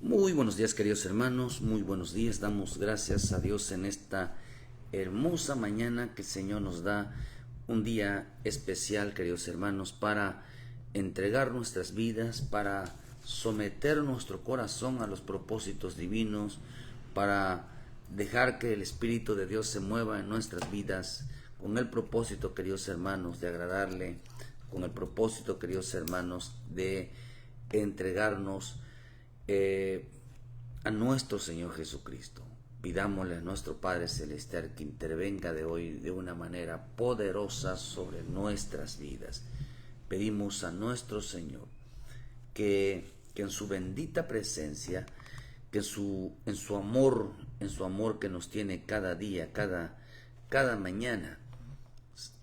Muy buenos días, queridos hermanos, muy buenos días. Damos gracias a Dios en esta hermosa mañana que el Señor nos da, un día especial, queridos hermanos, para entregar nuestras vidas, para someter nuestro corazón a los propósitos divinos, para dejar que el Espíritu de Dios se mueva en nuestras vidas con el propósito, queridos hermanos, de agradarle, con el propósito, queridos hermanos, de entregarnos a nuestro Señor Jesucristo. Pidámosle a nuestro Padre Celestial que intervenga de hoy de una manera poderosa sobre nuestras vidas. Pedimos a nuestro Señor que en su bendita presencia, que en su amor que nos tiene cada día, cada mañana,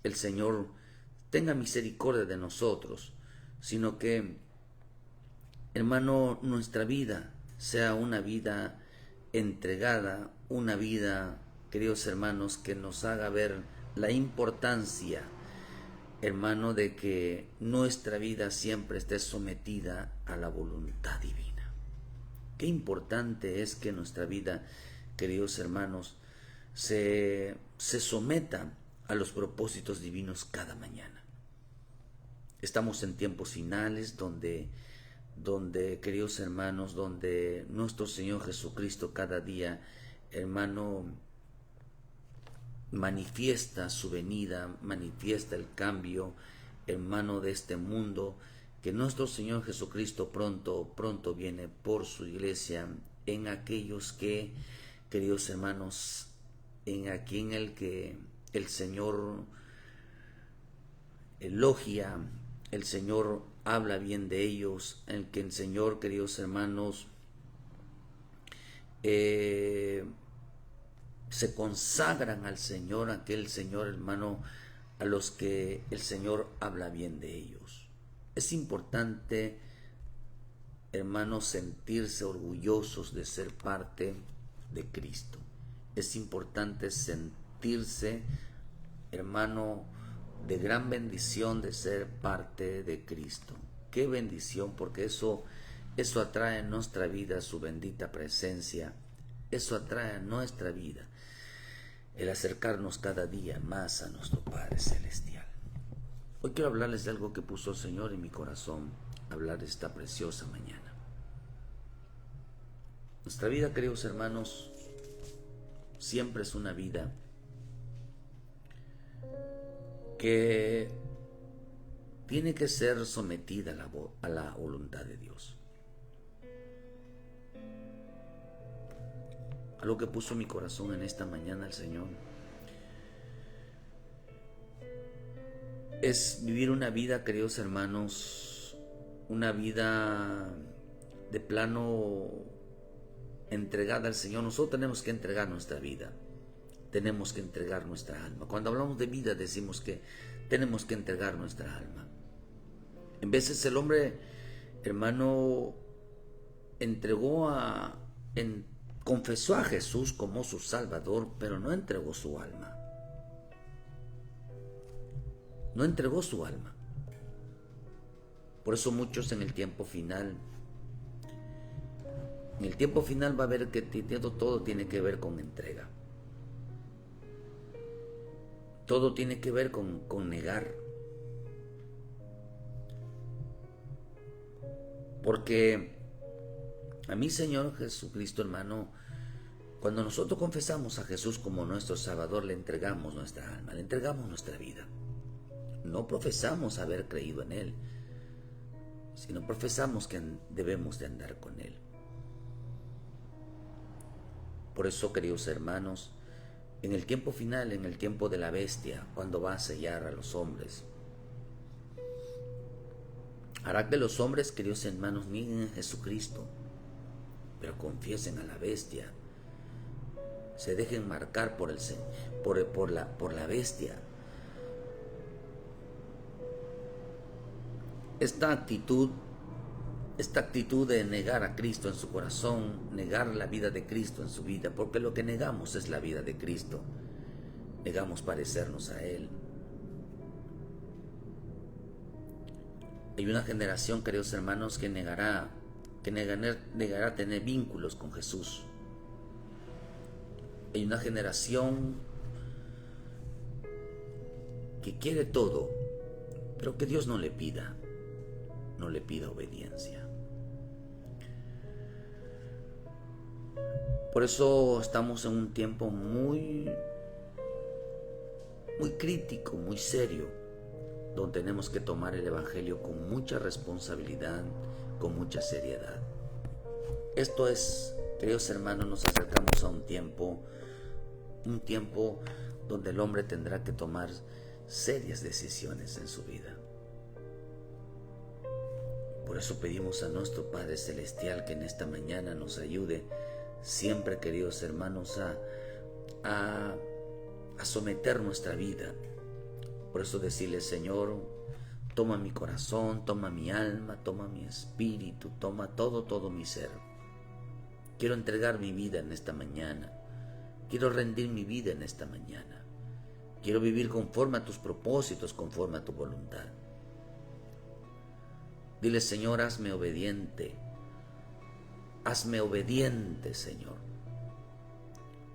el Señor tenga misericordia de nosotros, sino que, hermano, nuestra vida sea una vida entregada, una vida, queridos hermanos, que nos haga ver la importancia, hermano, de que nuestra vida siempre esté sometida a la voluntad divina. Qué importante es que nuestra vida, queridos hermanos, se someta a los propósitos divinos cada mañana. Estamos en tiempos finales donde, queridos hermanos, donde nuestro Señor Jesucristo cada día, hermano, manifiesta su venida, manifiesta el cambio, hermano, de este mundo, que nuestro Señor Jesucristo pronto viene por su iglesia, en aquellos que, queridos hermanos, en el que el Señor elogia, el Señor habla bien de ellos, en que el Señor, queridos hermanos, se consagran al Señor, aquel Señor, hermano, a los que el Señor habla bien de ellos. Es importante, hermanos, sentirse orgullosos de ser parte de Cristo. Es importante sentirse, hermano, de gran bendición de ser parte de Cristo. Qué bendición, porque eso atrae en nuestra vida su bendita presencia. Eso atrae a nuestra vida el acercarnos cada día más a nuestro Padre Celestial. Hoy quiero hablarles de algo que puso el Señor en mi corazón, hablar de esta preciosa mañana. Nuestra vida, queridos hermanos, siempre es una vida que tiene que ser sometida a la voluntad de Dios. Algo que puso mi corazón en esta mañana el Señor es vivir una vida, queridos hermanos, una vida de plano entregada al Señor. Nosotros tenemos que entregar nuestra vida, tenemos que entregar nuestra alma. Cuando hablamos de vida decimos que tenemos que entregar nuestra alma. En veces el hombre, hermano, confesó a Jesús como su Salvador, pero no entregó su alma. No entregó su alma. Por eso muchos en el tiempo final va a ver que todo tiene que ver con entrega. Todo tiene que ver con negar. Porque a mi Señor Jesucristo, hermano, cuando nosotros confesamos a Jesús como nuestro Salvador, le entregamos nuestra alma, le entregamos nuestra vida. No profesamos haber creído en Él, sino profesamos que debemos de andar con Él. Por eso, queridos hermanos, en el tiempo final, en el tiempo de la bestia, cuando va a sellar a los hombres, hará que los hombres, queridos hermanos, nieguen a Jesucristo, pero confiesen a la bestia, se dejen marcar por la bestia. Esta actitud de negar a Cristo en su corazón, negar la vida de Cristo en su vida, porque lo que negamos es la vida de Cristo, negamos parecernos a Él. Hay una generación, queridos hermanos, que negará que negará tener vínculos con Jesús. Hay una generación que quiere todo, pero que Dios no le pida obediencia. Por eso estamos en un tiempo muy crítico, muy serio, donde tenemos que tomar el Evangelio con mucha responsabilidad, con mucha seriedad. Esto es, queridos hermanos, nos acercamos a un tiempo donde el hombre tendrá que tomar serias decisiones en su vida. Por eso pedimos a nuestro Padre Celestial que en esta mañana nos ayude siempre, queridos hermanos, a someter nuestra vida. Por eso decirle: Señor, toma mi corazón, toma mi alma, toma mi espíritu, toma todo mi ser. Quiero entregar mi vida en esta mañana. Quiero rendir mi vida en esta mañana. Quiero vivir conforme a tus propósitos, conforme a tu voluntad. Dile: Señor, hazme obediente. Hazme obediente, Señor.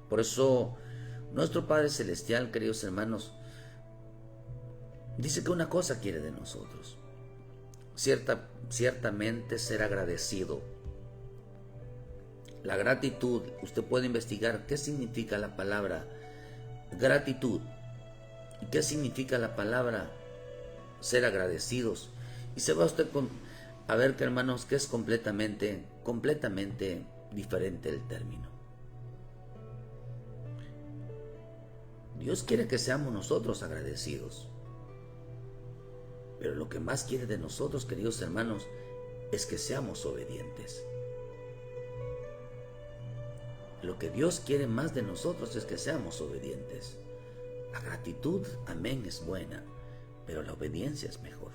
Por eso, nuestro Padre Celestial, queridos hermanos, dice que una cosa quiere de nosotros. Ciertamente ser agradecido. La gratitud, usted puede investigar qué significa la palabra gratitud y qué significa la palabra ser agradecidos. Y se va usted a ver, que hermanos, que es completamente diferente el término. Dios quiere que seamos nosotros agradecidos. Pero lo que más quiere de nosotros, queridos hermanos, es que seamos obedientes. Lo que Dios quiere más de nosotros es que seamos obedientes. La gratitud, amén, es buena, pero la obediencia es mejor.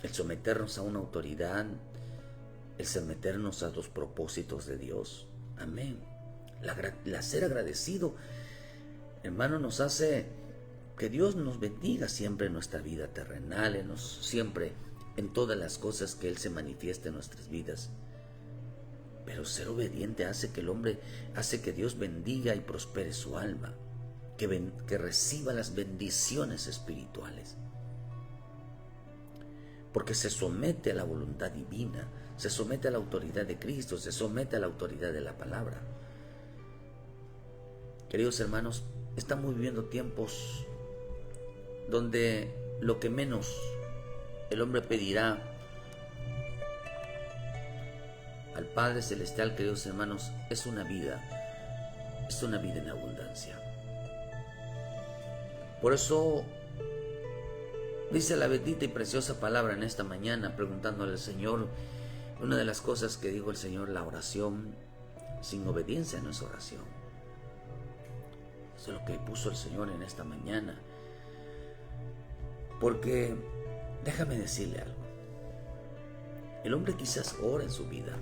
El someternos a una autoridad, el someternos a los propósitos de Dios, amén. La ser agradecido, hermano, nos hace que Dios nos bendiga siempre en nuestra vida terrenal, siempre en todas las cosas que Él se manifiesta en nuestras vidas. Pero ser obediente hace que Dios bendiga y prospere su alma, que reciba las bendiciones espirituales. Porque se somete a la voluntad divina, se somete a la autoridad de Cristo, se somete a la autoridad de la palabra. Queridos hermanos, estamos viviendo tiempos donde lo que menos el hombre pedirá al Padre Celestial, queridos hermanos, es una vida en abundancia. Por eso dice la bendita y preciosa palabra en esta mañana, preguntándole al Señor, una de las cosas que dijo el Señor: la oración sin obediencia no es oración. Eso es lo que puso el Señor en esta mañana. Porque déjame decirle algo. El hombre quizás ora en su vida,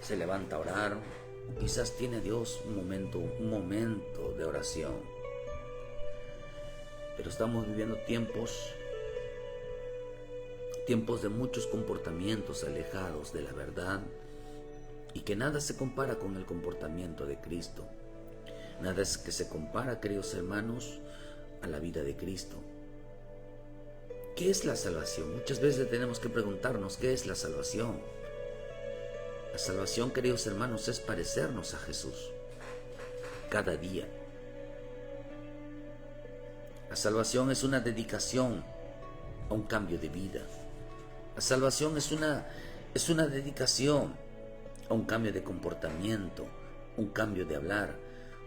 se levanta a orar, o quizás tiene a Dios un momento de oración. Pero estamos viviendo tiempos de muchos comportamientos alejados de la verdad, y que nada se compara con el comportamiento de Cristo. Nada es que se compara, queridos hermanos, a la vida de Cristo. ¿Qué es la salvación? Muchas veces tenemos que preguntarnos: ¿qué es la salvación? La salvación, queridos hermanos, es parecernos a Jesús cada día. La salvación es una dedicación a un cambio de vida. La salvación es una dedicación a un cambio de comportamiento, un cambio de hablar,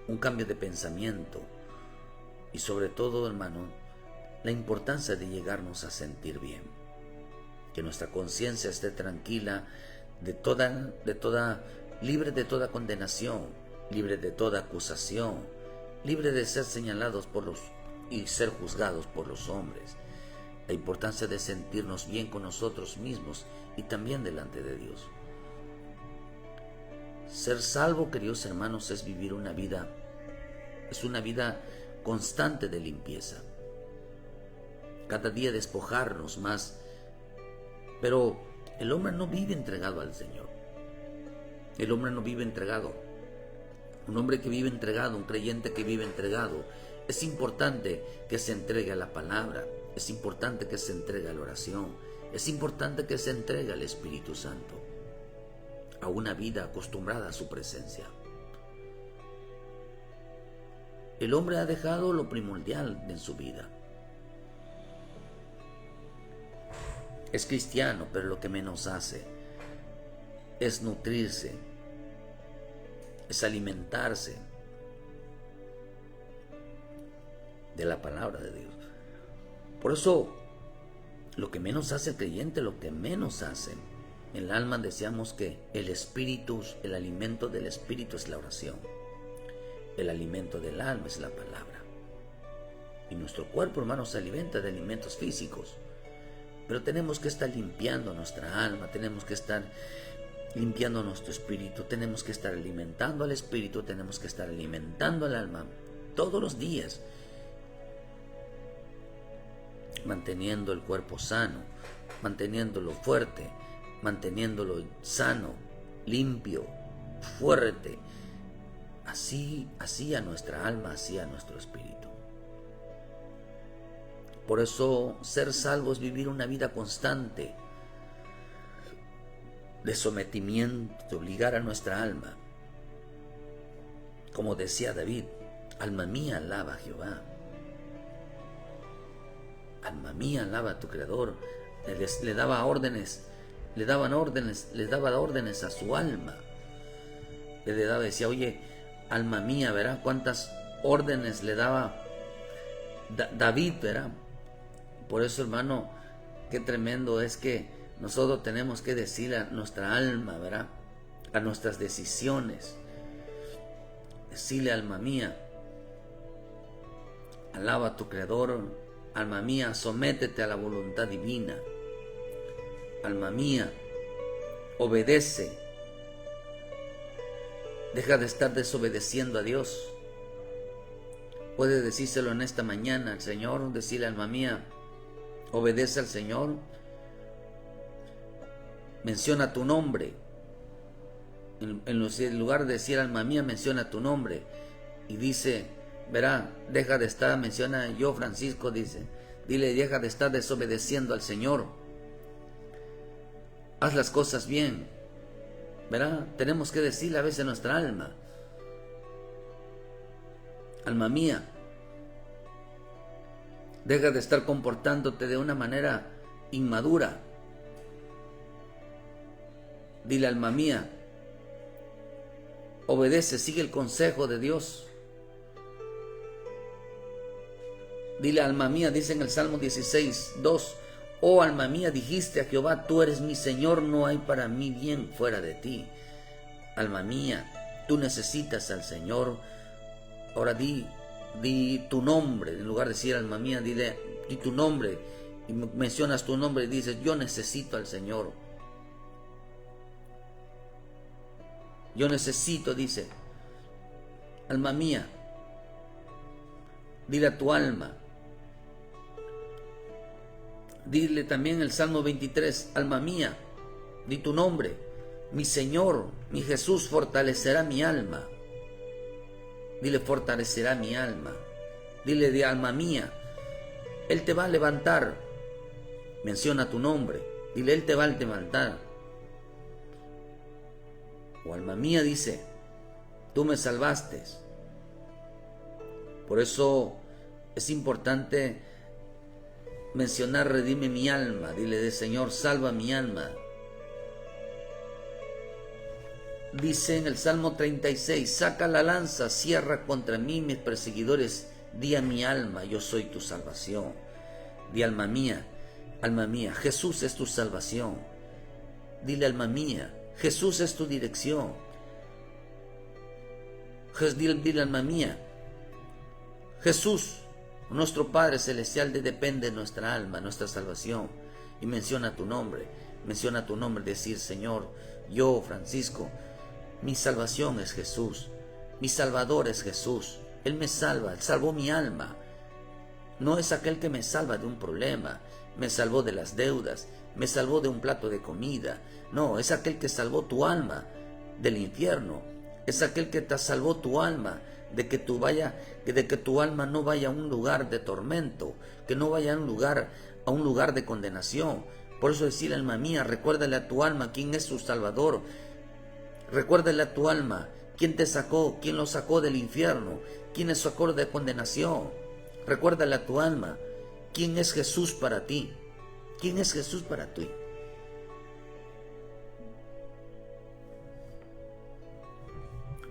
un cambio de pensamiento. Y sobre todo, hermano, la importancia de llegarnos a sentir bien. Que nuestra conciencia esté tranquila, libre de toda condenación, libre de toda acusación, libre de ser señalados y ser juzgados por los hombres. La importancia de sentirnos bien con nosotros mismos y también delante de Dios. Ser salvo, queridos hermanos, es vivir una vida constante de limpieza. Cada día despojarnos más, pero El hombre no vive entregado al Señor. El hombre no vive entregado. Un hombre que vive entregado, un creyente que vive entregado, es importante que se entregue a la palabra, es importante que se entregue a la oración, es importante que se entregue al Espíritu Santo, a una vida acostumbrada a su presencia. El hombre ha dejado lo primordial en su vida. Es cristiano, pero lo que menos hace es nutrirse, es alimentarse de la palabra de Dios. Por eso, lo que menos hace el creyente, lo que menos hace en el alma, decíamos que el espíritu, el alimento del espíritu es la oración. El alimento del alma es la palabra. Y nuestro cuerpo, hermanos, se alimenta de alimentos físicos. Pero tenemos que estar limpiando nuestra alma, tenemos que estar limpiando nuestro espíritu, tenemos que estar alimentando al espíritu, tenemos que estar alimentando al alma todos los días, manteniendo el cuerpo sano, manteniéndolo fuerte, manteniéndolo sano, limpio, fuerte. Así a nuestra alma, así a nuestro espíritu. Por eso ser salvo es vivir una vida constante de sometimiento, obligar a nuestra alma. Como decía David, alma mía alaba a Jehová. Alma mía alaba a tu Creador. Le daba órdenes a su alma. Decía, oye, alma mía, verá cuántas órdenes le daba David, verá. Por eso, hermano, qué tremendo es que nosotros tenemos que decirle a nuestra alma, ¿verdad? A nuestras decisiones. Decirle, alma mía, alaba a tu Creador. Alma mía, sométete a la voluntad divina. Alma mía, obedece. Deja de estar desobedeciendo a Dios. Puedes decírselo en esta mañana al Señor, decirle, alma mía, obedece al Señor. Menciona tu nombre. En lugar de decir alma mía, menciona tu nombre. Y dice, verá, deja de estar, menciona yo, Francisco, dice. Dile, deja de estar desobedeciendo al Señor. Haz las cosas bien. Verá, tenemos que decirle a veces a nuestra alma. Alma mía, deja de estar comportándote de una manera inmadura. Dile, alma mía, obedece, sigue el consejo de Dios. Dile, alma mía, dice en el Salmo 16:2, oh alma mía, dijiste a Jehová, tú eres mi Señor, no hay para mí bien fuera de ti. Alma mía, tú necesitas al Señor. Ahora di tu nombre, en lugar de decir alma mía, di tu nombre, y mencionas tu nombre y dices, yo necesito al Señor. Yo necesito, dice, alma mía, dile a tu alma. Dile también el Salmo 23, alma mía, di tu nombre, mi Señor, mi Jesús fortalecerá mi alma. Dile, fortalecerá mi alma. Dile, de alma mía, Él te va a levantar. Menciona tu nombre. Dile, Él te va a levantar. O alma mía, dice, tú me salvaste. Por eso es importante mencionar, redime mi alma. Dile, de Señor, salva mi alma. Dice en el Salmo 36, saca la lanza, cierra contra mí mis perseguidores, di a mi alma, yo soy tu salvación. Di, alma mía, Jesús es tu salvación. Dile, alma mía, Jesús es tu dirección. Dile, alma mía, Jesús, nuestro Padre Celestial, depende de nuestra alma, nuestra salvación. Y menciona tu nombre, decir, Señor, yo, Francisco, mi salvación es Jesús, mi Salvador es Jesús. Él me salva, Él salvó mi alma. No es aquel que me salva de un problema, me salvó de las deudas, me salvó de un plato de comida. No, es aquel que salvó tu alma del infierno. Es aquel que te salvó tu alma de que tu alma no vaya a un lugar de tormento, que no vaya a un lugar de condenación. Por eso decir, alma mía, recuérdale a tu alma quién es su Salvador. Recuérdale a tu alma quién te sacó, quién lo sacó del infierno, quién es su sacó de condenación. Recuérdale a tu alma quién es Jesús para ti. ¿Quién es Jesús para ti?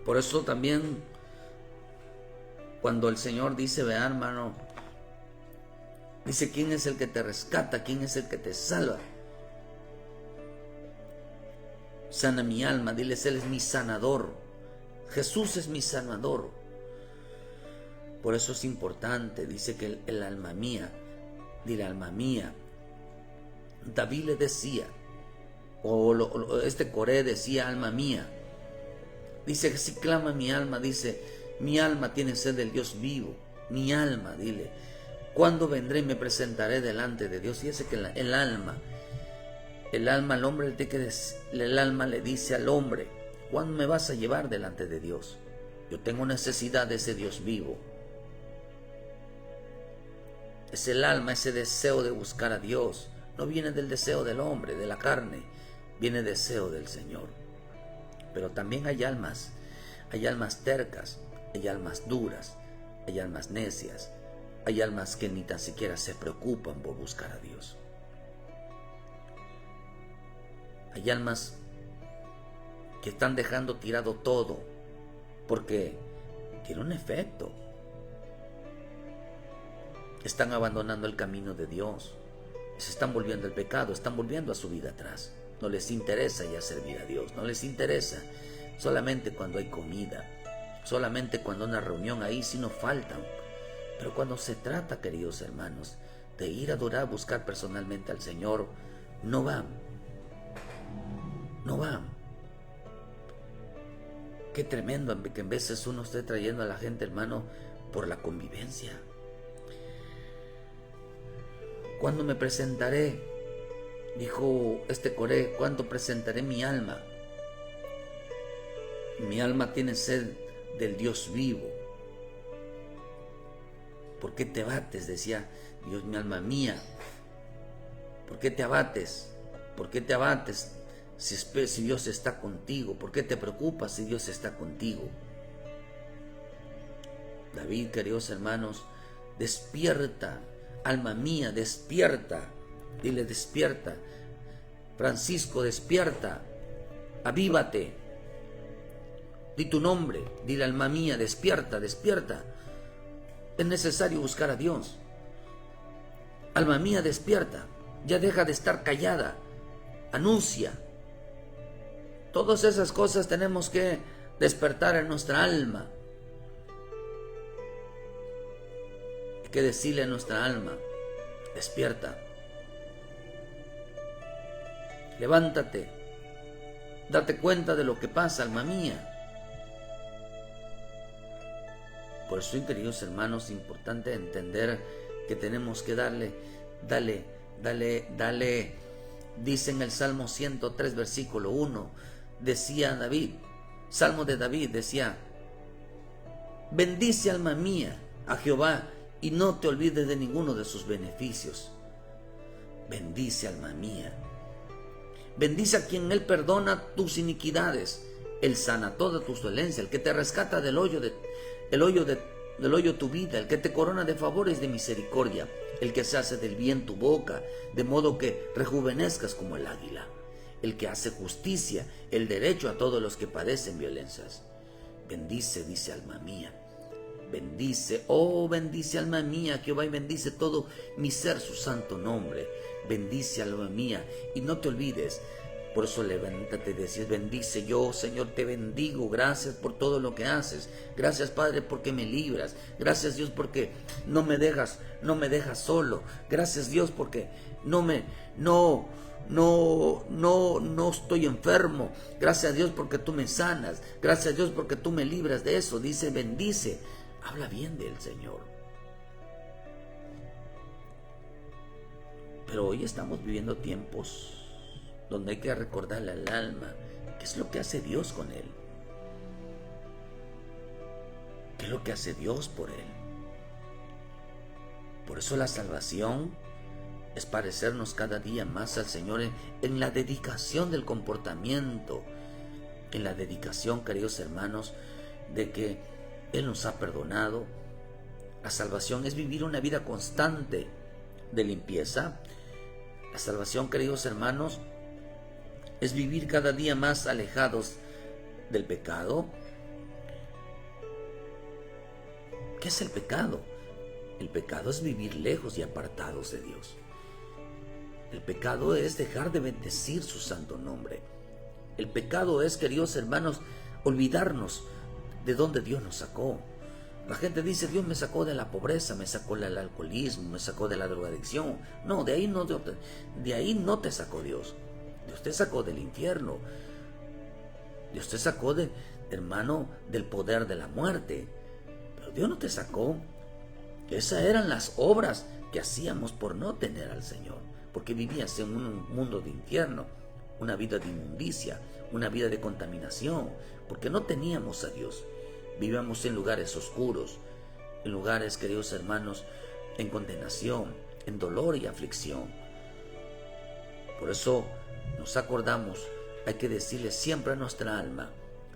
Por eso también cuando el Señor dice, vea hermano, dice, ¿quién es el que te rescata? ¿Quién es el que te salva? Sana mi alma, diles, Él es mi sanador. Jesús es mi sanador. Por eso es importante, dice que el alma mía, dile alma mía. David le decía, este Coré decía, alma mía. Dice que si clama mi alma, dice, mi alma tiene sed del Dios vivo. Mi alma, dile, ¿cuándo vendré y me presentaré delante de Dios? Fíjese que el alma al hombre, el alma le dice al hombre, ¿cuándo me vas a llevar delante de Dios? Yo tengo necesidad de ese Dios vivo. Es el alma, ese deseo de buscar a Dios. No viene del deseo del hombre, de la carne, viene el deseo del Señor. Pero también hay almas tercas, hay almas duras, hay almas necias, hay almas que ni tan siquiera se preocupan por buscar a Dios. Hay almas que están dejando tirado todo porque tiene un efecto. Están abandonando el camino de Dios, se están volviendo al pecado, están volviendo a su vida atrás. No les interesa ya servir a Dios, no les interesa solamente cuando hay comida, solamente cuando hay una reunión, ahí sí no faltan. Pero cuando se trata, queridos hermanos, de ir a adorar, buscar personalmente al Señor, no van. Qué tremendo que en veces uno esté trayendo a la gente, hermano, por la convivencia. ¿Cuándo me presentaré? Dijo este Coré, ¿cuándo presentaré mi alma? Mi alma tiene sed del Dios vivo. ¿Por qué te abates? Decía Dios, mi alma mía. ¿Por qué te abates? ¿Por qué te abates si Dios está contigo? ¿Por qué te preocupas si Dios está contigo? David, queridos hermanos, despierta, alma mía, despierta. Dile, despierta. Francisco, despierta. Avívate. Di tu nombre. Dile, alma mía, despierta, despierta. Es necesario buscar a Dios. Alma mía, despierta. Ya deja de estar callada. Anuncia. Todas esas cosas tenemos que despertar en nuestra alma. Hay que decirle a nuestra alma, despierta. Levántate. Date cuenta de lo que pasa, alma mía. Por eso, queridos hermanos, es importante entender que tenemos que darle. Dice en el Salmo 103, versículo 1, decía David, Salmo de David, decía, bendice alma mía a Jehová y no te olvides de ninguno de sus beneficios. Bendice alma mía. Bendice a quien Él perdona tus iniquidades. Él sana toda tu dolencia, el que te rescata del hoyo tu vida, el que te corona de favores de misericordia, el que se hace del bien tu boca, de modo que rejuvenezcas como el águila, el que hace justicia, el derecho a todos los que padecen violencias. Bendice, dice alma mía. Bendice, oh bendice alma mía, Jehová, y bendice todo mi ser su santo nombre. Bendice alma mía y no te olvides. Por eso levántate y decís, bendice yo, Señor, te bendigo, gracias por todo lo que haces, gracias Padre porque me libras, gracias Dios porque no me dejas solo, gracias Dios porque no estoy enfermo, gracias Dios porque tú me sanas, gracias Dios porque tú me libras de eso. Dice, bendice, habla bien del Señor. Pero hoy estamos viviendo tiempos donde hay que recordarle al alma qué es lo que hace Dios con él. ¿Qué es lo que hace Dios por él? Por eso la salvación es parecernos cada día más al Señor en la dedicación del comportamiento, en la dedicación, queridos hermanos, de que Él nos ha perdonado. La salvación es vivir una vida constante de limpieza. La salvación, queridos hermanos, es vivir cada día más alejados del pecado. ¿Qué es el pecado? El pecado es vivir lejos y apartados de Dios. El pecado es dejar de bendecir su santo nombre. El pecado es, queridos hermanos, olvidarnos de dónde Dios nos sacó. La gente dice, Dios me sacó de la pobreza, me sacó del alcoholismo, me sacó de la drogadicción. No, de ahí no te sacó Dios. Dios te sacó del infierno. Dios te sacó, hermano, del poder de la muerte. Pero Dios no te sacó. Esas eran las obras que hacíamos por no tener al Señor, porque vivías en un mundo de infierno, una vida de inmundicia, una vida de contaminación, porque no teníamos a Dios. Vivíamos en lugares oscuros, en lugares, queridos hermanos, en condenación, en dolor y aflicción. Por eso nos acordamos, hay que decirle siempre a nuestra alma,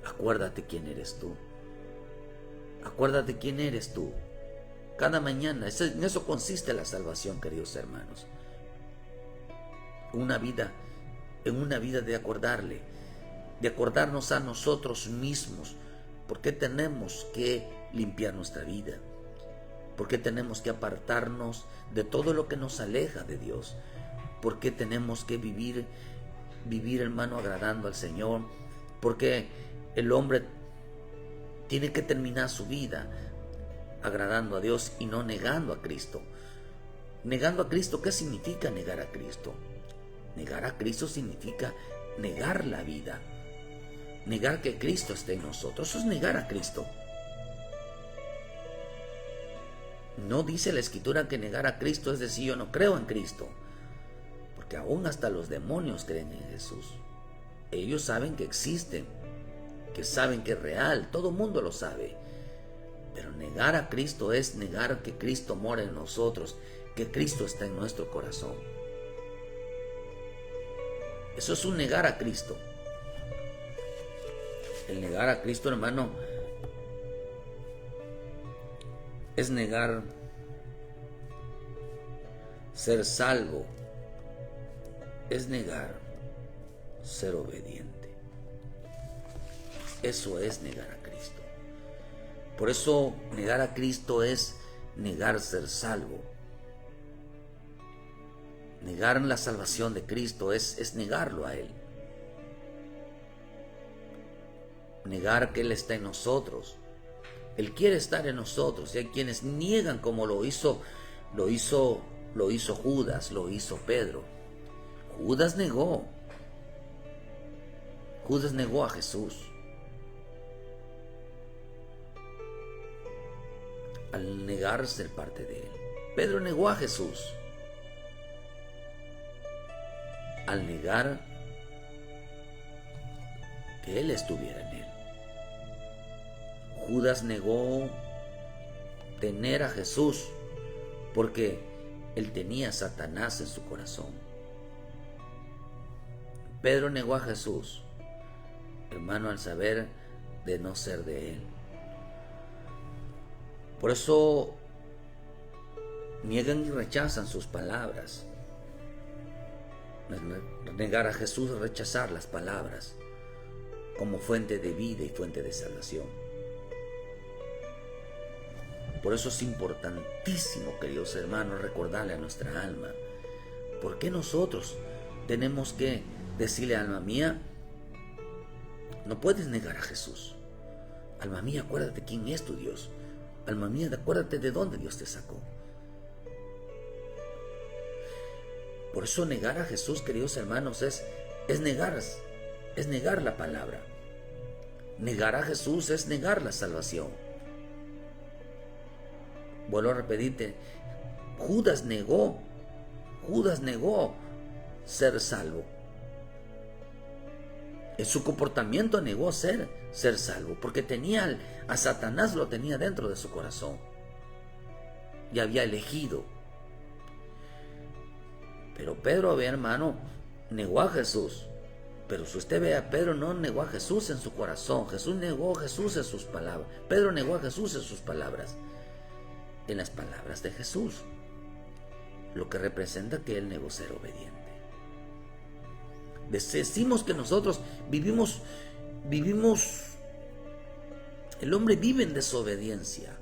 acuérdate quién eres tú. Acuérdate quién eres tú. Cada mañana, en eso consiste la salvación, queridos hermanos. En una vida de acordarnos a nosotros mismos. ¿Por qué tenemos que limpiar nuestra vida? ¿Por qué tenemos que apartarnos de todo lo que nos aleja de Dios? ¿Por qué tenemos que vivir, hermano, agradando al Señor? Porque el hombre tiene que terminar su vida agradando a Dios y no negando a Cristo. Negando a Cristo, ¿qué significa negar a Cristo? Negar a Cristo significa negar la vida, negar que Cristo esté en nosotros. Eso es negar a Cristo. No dice la Escritura que negar a Cristo es decir, yo no creo en Cristo, porque aún hasta los demonios creen en Jesús. Ellos saben que existen, que saben que es real, todo el mundo lo sabe. Pero negar a Cristo es negar que Cristo mora en nosotros, que Cristo está en nuestro corazón. Eso es un negar a Cristo. El negar a Cristo, hermano, es negar ser salvo, es negar ser obediente. Eso es negar a Cristo. Por eso negar a Cristo es negar ser salvo. Negar la salvación de Cristo es negarlo a Él. Negar que Él está en nosotros. Él quiere estar en nosotros. Y hay quienes niegan, como lo hizo Judas, lo hizo Pedro. Judas negó a Jesús. Al negar ser parte de Él. Pedro negó a Jesús. Al negar que Él estuviera en él. Judas negó tener a Jesús porque él tenía a Satanás en su corazón. Pedro negó a Jesús, hermano, al saber de no ser de Él. Por eso niegan y rechazan sus palabras. Negar a Jesús es rechazar las palabras como fuente de vida y fuente de salvación. Por eso es importantísimo, queridos hermanos, recordarle a nuestra alma por qué nosotros tenemos que decirle, alma mía, no puedes negar a Jesús. Alma mía, acuérdate quién es tu Dios. Alma mía, acuérdate de dónde Dios te sacó. Por eso negar a Jesús, queridos hermanos, es negar la palabra. Negar a Jesús es negar la salvación. Vuelvo a repetirte, Judas negó Judas negó ser salvo. En su comportamiento negó ser salvo, porque tenía a Satanás, lo tenía dentro de su corazón y había elegido. Pero Pedro, ve, hermano, negó a Jesús. Pero si usted ve a Pedro, no negó a Jesús en su corazón. Jesús negó a Jesús en sus palabras. Pedro negó a Jesús en sus palabras. En las palabras de Jesús. Lo que representa que él negó ser obediente. Decimos que nosotros vivimos, el hombre vive en desobediencia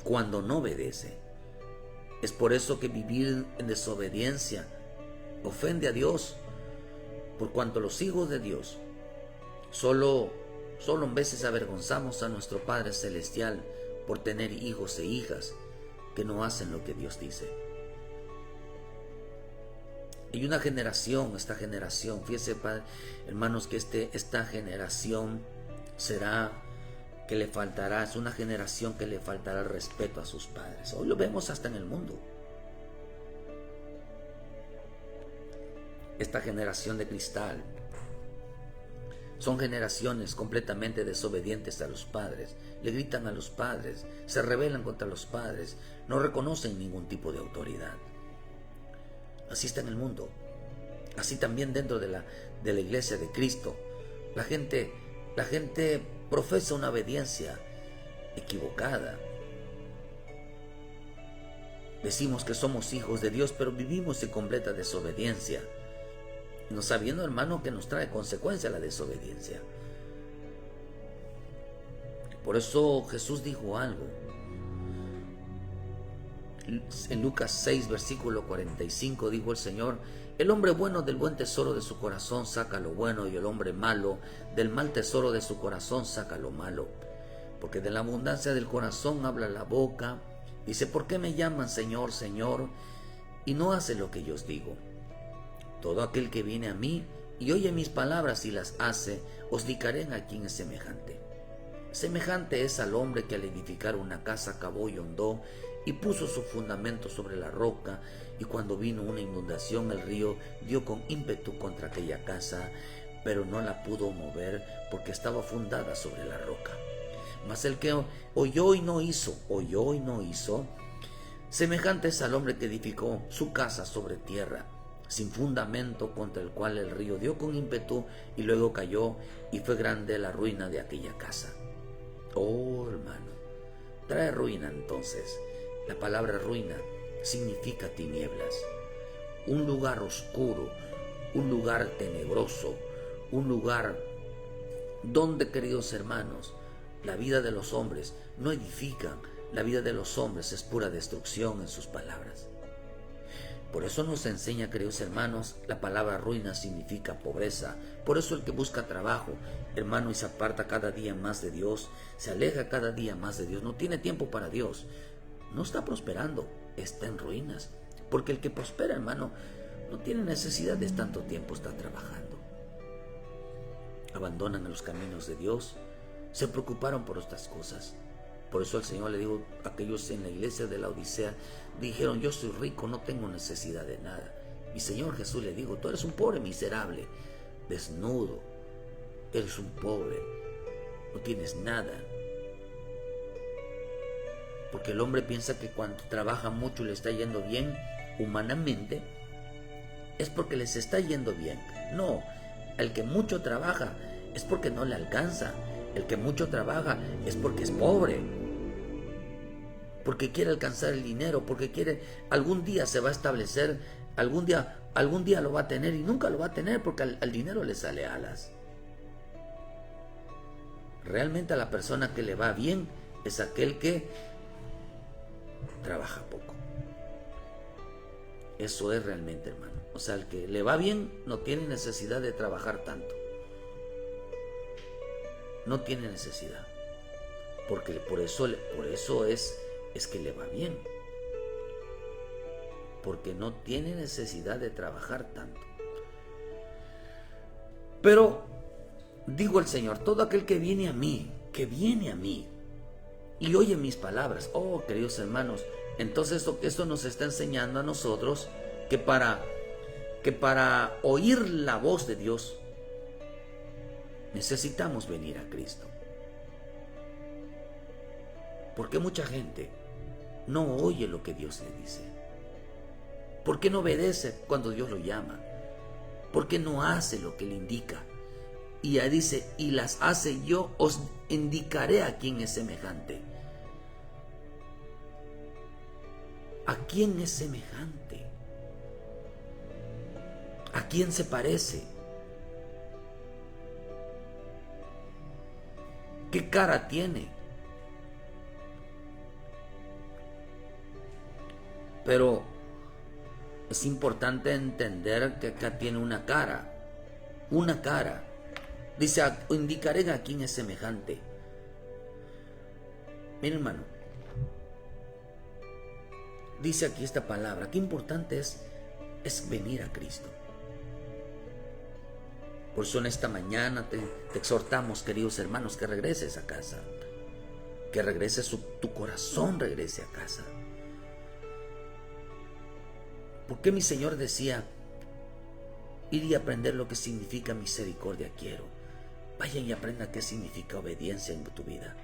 cuando no obedece. Es por eso que vivir en desobediencia ofende a Dios, por cuanto los hijos de Dios solo en veces avergonzamos a nuestro Padre Celestial por tener hijos e hijas que no hacen lo que Dios dice. Y una generación, esta generación, fíjese, padre, hermanos, que esta generación será que le faltará, es una generación que le faltará el respeto a sus padres. Hoy lo vemos hasta en el mundo. Esta generación de cristal son generaciones completamente desobedientes a los padres, le gritan a los padres, se rebelan contra los padres, no reconocen ningún tipo de autoridad. Así está en el mundo, así también dentro de la iglesia de Cristo. La gente profesa una obediencia equivocada. Decimos que somos hijos de Dios, pero vivimos en completa desobediencia, no sabiendo, hermano, que nos trae consecuencia la desobediencia. Por eso Jesús dijo algo. En Lucas 6, versículo 45, dijo el Señor: el hombre bueno del buen tesoro de su corazón saca lo bueno, y el hombre malo del mal tesoro de su corazón saca lo malo. Porque de la abundancia del corazón habla la boca. Dice: ¿por qué me llaman Señor, Señor, y no hace lo que yo os digo? Todo aquel que viene a mí y oye mis palabras y las hace, os indicaré a quién es semejante. Semejante es al hombre que al edificar una casa cavó y hondó y puso su fundamento sobre la roca, y cuando vino una inundación el río dio con ímpetu contra aquella casa, pero no la pudo mover porque estaba fundada sobre la roca. Mas el que oyó y no hizo, semejante es al hombre que edificó su casa sobre tierra, sin fundamento, contra el cual el río dio con ímpetu y luego cayó, y fue grande la ruina de aquella casa. Oh, hermano, trae ruina entonces. La palabra ruina significa tinieblas, un lugar oscuro, un lugar tenebroso, un lugar donde, queridos hermanos, la vida de los hombres no edifican, la vida de los hombres es pura destrucción en sus palabras. Por eso nos enseña, queridos hermanos, la palabra ruina significa pobreza. Por eso el que busca trabajo, hermano, y se aparta cada día más de Dios, se aleja cada día más de Dios, no tiene tiempo para Dios, no está prosperando, está en ruinas. Porque el que prospera, hermano, no tiene necesidad de tanto tiempo estar trabajando. Abandonan los caminos de Dios, se preocuparon por estas cosas. Por eso el Señor le dijo a aquellos en la iglesia de la Odisea, dijeron: yo soy rico, no tengo necesidad de nada. Mi Señor Jesús le dijo: tú eres un pobre miserable, desnudo, eres un pobre, no tienes nada. Porque el hombre piensa que cuando trabaja mucho y le está yendo bien, humanamente, es porque les está yendo bien. No, el que mucho trabaja es porque no le alcanza. El que mucho trabaja es porque es pobre, porque quiere alcanzar el dinero, porque quiere, algún día se va a establecer, algún día lo va a tener, y nunca lo va a tener porque al dinero le sale alas. Realmente a la persona que le va bien es aquel que trabaja poco. Eso es realmente, hermano. O sea, el que le va bien no tiene necesidad de trabajar tanto. No tiene necesidad, porque por eso es que le va bien, porque no tiene necesidad de trabajar tanto. Pero digo el Señor: todo aquel que viene a mí y oye mis palabras. Oh, queridos hermanos, Entonces esto nos está enseñando a nosotros que para oír la voz de Dios necesitamos venir a Cristo. ¿Por qué mucha gente no oye lo que Dios le dice? ¿Por qué no obedece cuando Dios lo llama? ¿Por qué no hace lo que le indica? Y ya dice, y las hace, yo os indicaré a quién es semejante. ¿A quién es semejante? ¿A quién se parece? ¿Qué cara tiene? Pero es importante entender que acá tiene una cara. Una cara. Dice, indicaré a quién es semejante. Mira, hermano. Dice aquí esta palabra. Qué importante es venir a Cristo. Por eso en esta mañana te exhortamos, queridos hermanos, que regreses a casa. Que regreses, tu corazón regrese a casa. ¿Por qué mi Señor decía, ir y aprender lo que significa misericordia quiero? Vayan y aprendan qué significa obediencia en tu vida.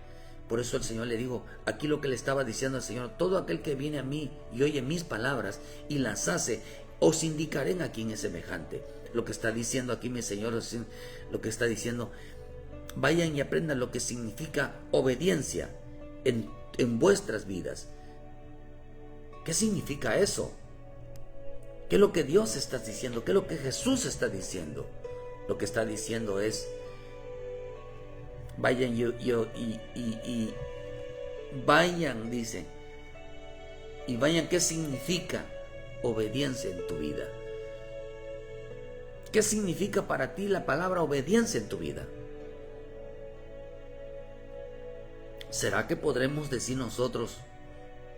Por eso el Señor le dijo, aquí lo que le estaba diciendo al Señor, todo aquel que viene a mí y oye mis palabras y las hace, os indicaré a quién es semejante. Lo que está diciendo aquí mi Señor, lo que está diciendo, vayan y aprendan lo que significa obediencia en vuestras vidas. ¿Qué significa eso? ¿Qué es lo que Dios está diciendo? ¿Qué es lo que Jesús está diciendo? Lo que está diciendo es, vayan y vayan, dice, y vayan, ¿qué significa obediencia en tu vida? ¿Qué significa para ti la palabra obediencia en tu vida? ¿Será que podremos decir nosotros,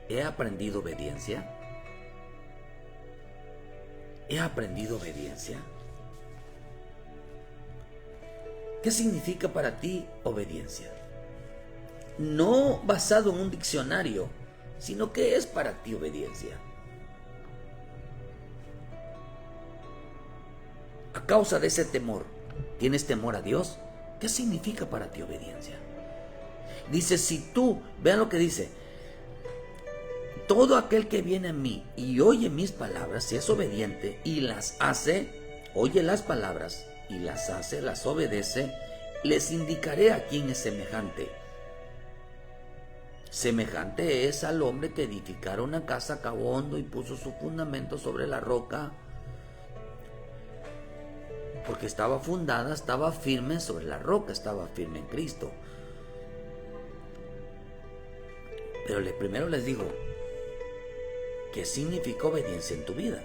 he aprendido obediencia? ¿He aprendido obediencia? ¿Qué significa para ti obediencia? No basado en un diccionario, sino ¿qué es para ti obediencia? A causa de ese temor, ¿tienes temor a Dios? ¿Qué significa para ti obediencia? Dice, si tú, vean lo que dice, todo aquel que viene a mí y oye mis palabras, si es obediente y las hace, oye las palabras y las hace, las obedece, les indicaré a quién es semejante. Semejante es al hombre que edificara una casa, cavó hondo y puso su fundamento sobre la roca, porque estaba fundada, estaba firme sobre la roca, estaba firme en Cristo. Pero primero les digo, ¿qué significa obediencia en tu vida?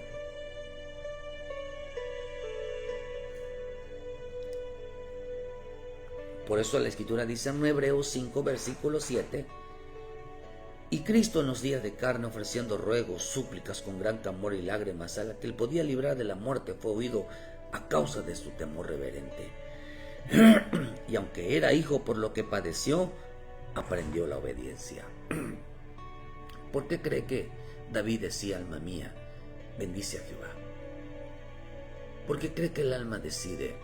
Por eso la Escritura dice en Hebreos 5, versículo 7, y Cristo en los días de carne, ofreciendo ruegos, súplicas con gran clamor y lágrimas, a la que él podía librar de la muerte, fue oído a causa de su temor reverente. Y aunque era hijo, por lo que padeció, aprendió la obediencia. ¿Por qué cree que David decía, alma mía, bendice a Jehová? ¿Por qué cree que el alma decide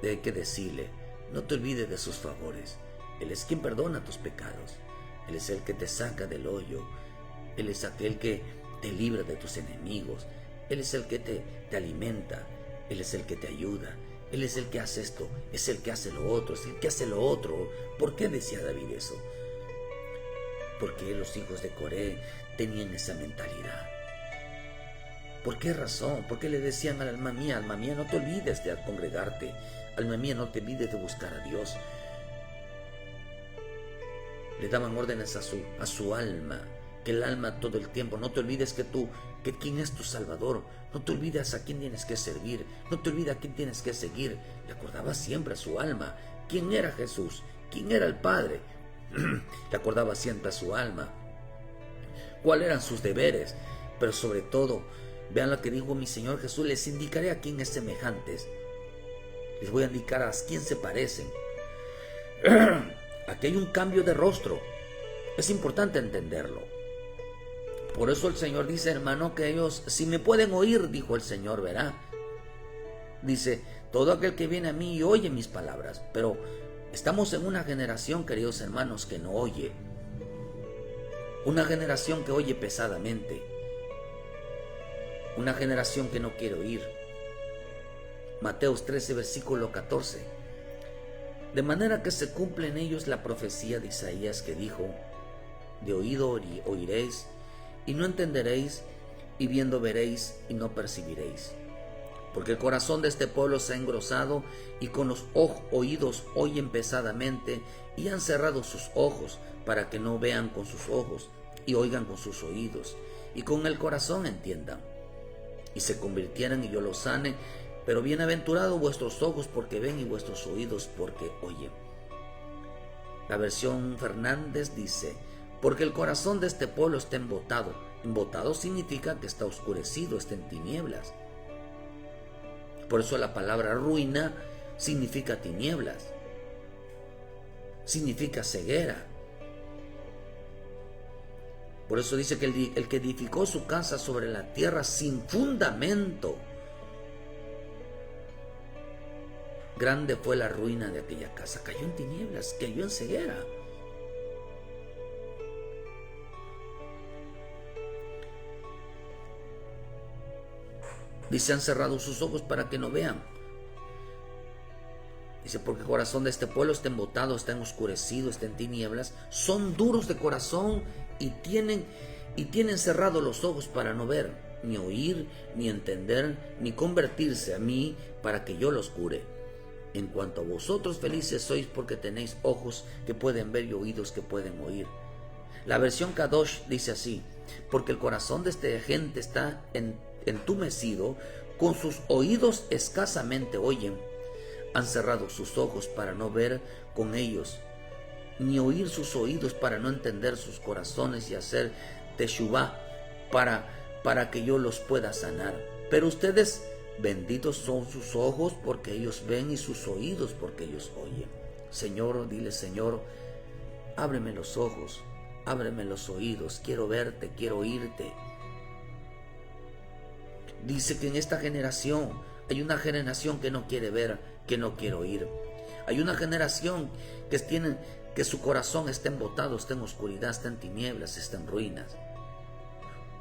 de que decirle, no te olvides de sus favores? Él es quien perdona tus pecados. Él es el que te saca del hoyo. Él es aquel que te libra de tus enemigos. Él es el que te alimenta. Él es el que te ayuda. Él es el que hace esto, es el que hace lo otro, es el que hace lo otro. ¿Por qué decía David eso? Porque los hijos de Coré tenían esa mentalidad. ¿Por qué razón? Porque le decían al alma mía, no te olvides de congregarte. Alma mía, no te olvides de buscar a Dios. Le daban órdenes a su alma, que el alma todo el tiempo, no te olvides que quién es tu Salvador, no te olvides a quién tienes que servir, no te olvides a quién tienes que seguir. Le acordaba siempre a su alma quién era Jesús, quién era el Padre. Le acordaba siempre a su alma cuáles eran sus deberes, pero sobre todo, vean lo que dijo mi Señor Jesús, les indicaré a quién es semejantes, les voy a indicar a quién se parecen. Aquí hay un cambio de rostro, es importante entenderlo. Por eso el Señor dice, hermano, que ellos, si me pueden oír, dijo el Señor, verá. Dice, todo aquel que viene a mí y oye mis palabras. Pero estamos en una generación, queridos hermanos, que no oye. Una generación que oye pesadamente. Una generación que no quiere oír. Mateos 13, versículo 14. De manera que se cumple en ellos la profecía de Isaías que dijo, de oído oiréis y no entenderéis, y viendo veréis y no percibiréis. Porque el corazón de este pueblo se ha engrosado y con los oídos oyen pesadamente y han cerrado sus ojos para que no vean con sus ojos y oigan con sus oídos y con el corazón entiendan y se convirtieran y yo los sane. Pero bienaventurados vuestros ojos porque ven y vuestros oídos porque oyen. La versión Fernández dice, porque el corazón de este pueblo está embotado. Embotado significa que está oscurecido, está en tinieblas. Por eso la palabra ruina significa tinieblas, significa ceguera. Por eso dice que el que edificó su casa sobre la tierra sin fundamento, grande fue la ruina de aquella casa. Cayó en tinieblas, cayó en ceguera. Dice, han cerrado sus ojos para que no vean. Dice, porque el corazón de este pueblo está embotado, está oscurecido, está en tinieblas. Son duros de corazón y tienen cerrados los ojos para no ver, ni oír, ni entender, ni convertirse a mí para que yo los cure. En cuanto a vosotros, felices sois porque tenéis ojos que pueden ver y oídos que pueden oír. La versión Kadosh dice así, porque el corazón de esta gente está entumecido, con sus oídos escasamente oyen, han cerrado sus ojos para no ver con ellos, ni oír sus oídos para no entender sus corazones y hacer teshuvá para que yo los pueda sanar. Pero ustedes, benditos son sus ojos porque ellos ven y sus oídos porque ellos oyen. Señor, dile, Señor, ábreme los ojos, ábreme los oídos, quiero verte, quiero oírte. Dice que en esta generación hay una generación que no quiere ver, que no quiere oír. Hay una generación que su corazón está embotado, está en oscuridad, está en tinieblas, está en ruinas.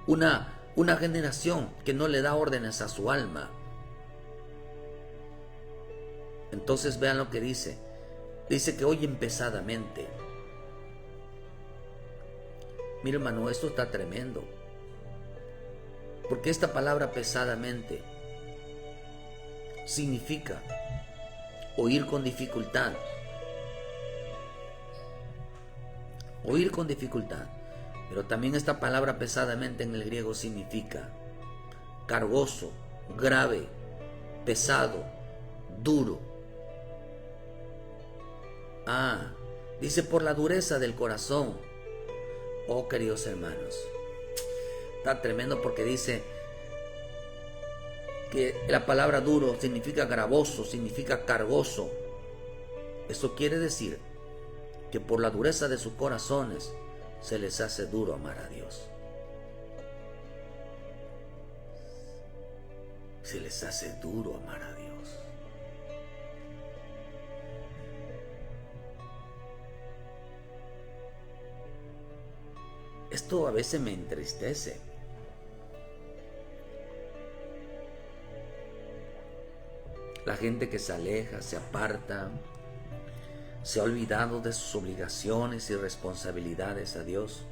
Una generación que no le da órdenes a su alma. Entonces vean lo que dice. Dice que oyen pesadamente. Mira, hermano, esto está tremendo. Porque esta palabra pesadamente significa oír con dificultad. Oír con dificultad. Pero también esta palabra pesadamente en el griego significa cargoso, grave, pesado, duro. Dice por la dureza del corazón. Oh, queridos hermanos, está tremendo porque dice que la palabra duro significa gravoso, significa cargoso. Eso quiere decir que por la dureza de sus corazones se les hace duro amar a Dios. Se les hace duro amar a Dios. Esto a veces me entristece. La gente que se aleja, se aparta, se ha olvidado de sus obligaciones y responsabilidades a Dios.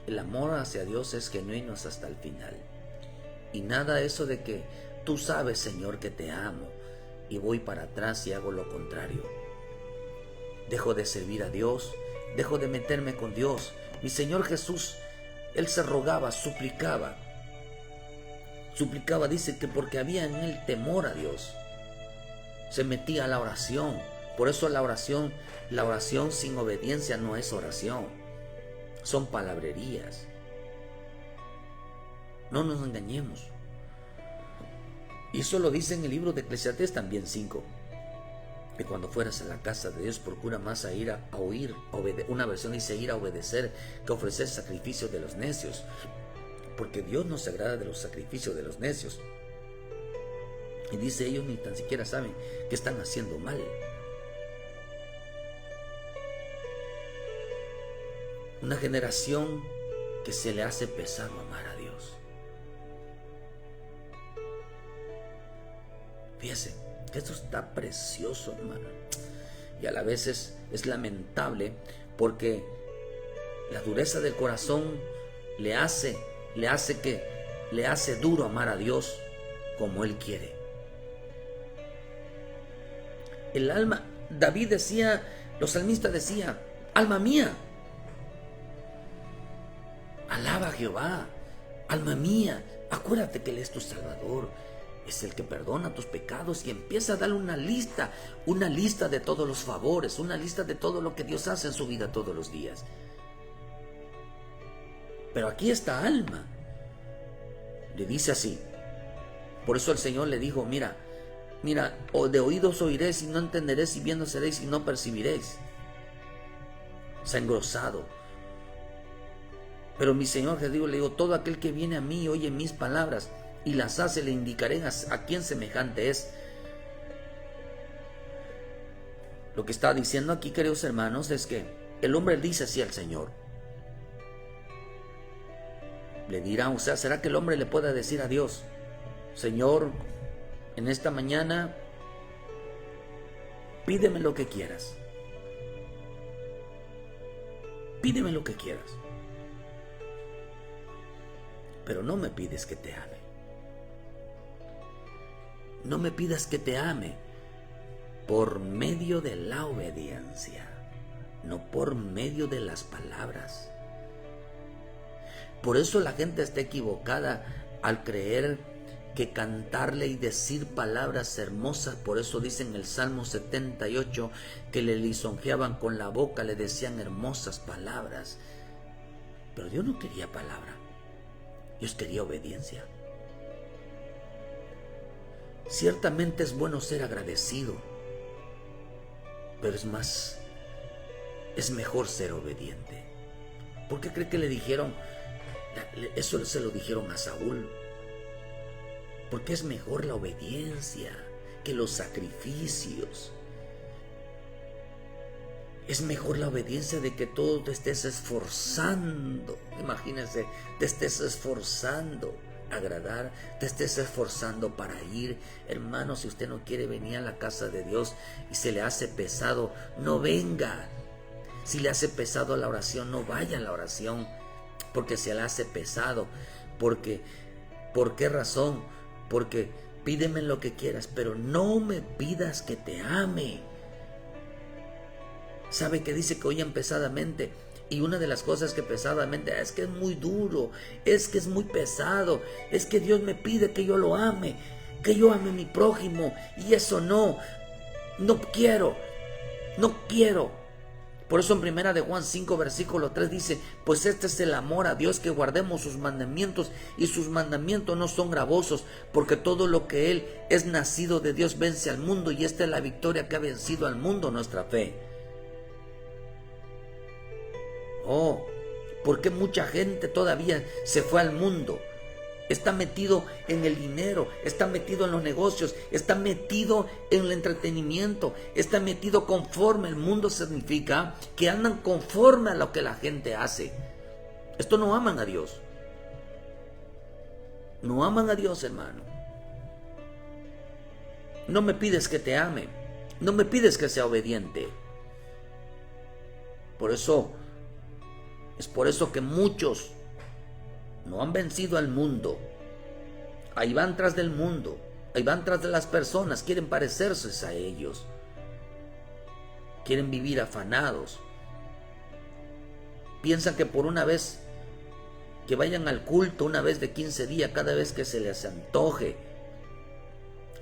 El amor hacia Dios es genuino hasta el final. Y nada eso de que tú sabes, Señor, que te amo y voy para atrás y hago lo contrario. Dejo de servir a Dios, dejo de meterme con Dios. Mi Señor Jesús, Él se rogaba, suplicaba, dice que porque había en Él temor a Dios, se metía a la oración. Por eso la oración sin obediencia no es oración, son palabrerías. No nos engañemos. Y eso lo dice en el libro de Eclesiastés también 5. de cuando fueras a la casa de Dios, procura más a ir a oír, una versión dice ir a obedecer, que ofrecer sacrificios de los necios, porque Dios no se agrada de los sacrificios de los necios. Y dice, ellos ni tan siquiera saben que están haciendo mal. Una generación que se le hace pesado amar a Dios. Fíjese que esto está precioso, hermano. Y a la vez es lamentable, porque la dureza del corazón le hace duro amar a Dios como Él quiere. El alma, David decía, los salmistas decían, alma mía, alaba a Jehová. Alma mía, acuérdate que Él es tu Salvador, es el que perdona tus pecados, y empieza a darle una lista de todos los favores, una lista de todo lo que Dios hace en su vida todos los días. Pero aquí esta alma le dice así. Por eso el Señor le dijo, mira, o de oídos oiréis y no entenderéis, y viendo seréis y no percibiréis. Se ha engrosado. Pero mi Señor Jesús le dijo, todo aquel que viene a mí y oye mis palabras y las hace, le indicaré a quién semejante es. Lo que está diciendo aquí, queridos hermanos, es que el hombre dice así al Señor. Le dirá, o sea, ¿será que el hombre le pueda decir a Dios, Señor, en esta mañana, pídeme lo que quieras? Pídeme lo que quieras. Pero no me pides que te ame. No me pidas que te ame por medio de la obediencia, no por medio de las palabras. Por eso la gente está equivocada al creer que cantarle y decir palabras hermosas. Por eso dice en el Salmo 78 que le lisonjeaban con la boca, le decían hermosas palabras. Pero Dios no quería palabra, Dios quería obediencia. Ciertamente es bueno ser agradecido, pero es mejor ser obediente. ¿Por qué cree que le dijeron? Eso se lo dijeron a Saúl. Porque es mejor la obediencia que los sacrificios. Es mejor la obediencia de que tú te estés esforzando. Imagínense, te estés esforzando a agradar, te estés esforzando para ir. Hermano, si usted no quiere venir a la casa de Dios y se le hace pesado, no venga. Si le hace pesado la oración, no vaya a la oración, porque se le hace pesado. ¿Por qué razón? Porque pídeme lo que quieras, pero no me pidas que te ame. ¿Sabe que dice que oyen pesadamente? Y una de las cosas que pesadamente es que es muy duro, es que es muy pesado, es que Dios me pide que yo lo ame, que yo ame a mi prójimo, y eso no quiero. Por eso en 1 de Juan 5 versículo 3 dice, pues este es el amor a Dios, que guardemos sus mandamientos, y sus mandamientos no son gravosos, porque todo lo que Él es nacido de Dios vence al mundo, y esta es la victoria que ha vencido al mundo, nuestra fe. Oh, ¿por qué mucha gente todavía se fue al mundo? Está metido en el dinero, está metido en los negocios, está metido en el entretenimiento, está metido conforme el mundo. Significa que andan conforme a lo que la gente hace. Esto no aman a Dios. No aman a Dios, hermano. No me pides que te ame, no me pides que sea obediente. Es por eso que muchos no han vencido al mundo. Ahí van tras del mundo, ahí van tras de las personas, quieren parecerse a ellos, quieren vivir afanados. Piensan que por una vez que vayan al culto, una vez de 15 días, cada vez que se les antoje,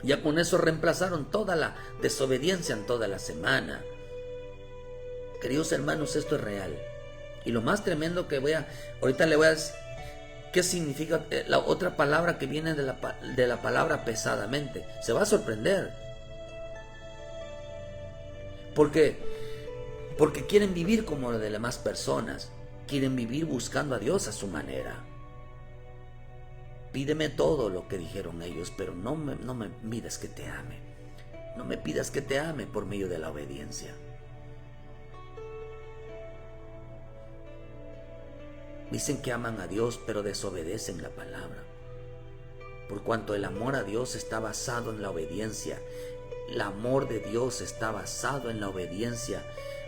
ya con eso reemplazaron toda la desobediencia en toda la semana. Queridos hermanos, esto es real. Y lo más tremendo que ahorita le voy a decir, ¿qué significa la otra palabra que viene de la palabra pesadamente? Se va a sorprender. Porque quieren vivir como las demás personas. Quieren vivir buscando a Dios a su manera. Pídeme todo lo que dijeron ellos, pero no me pidas que te ame. No me pidas que te ame por medio de la obediencia. Dicen que aman a Dios, pero desobedecen la palabra. Por cuanto el amor a Dios está basado en la obediencia. El amor de Dios está basado en la obediencia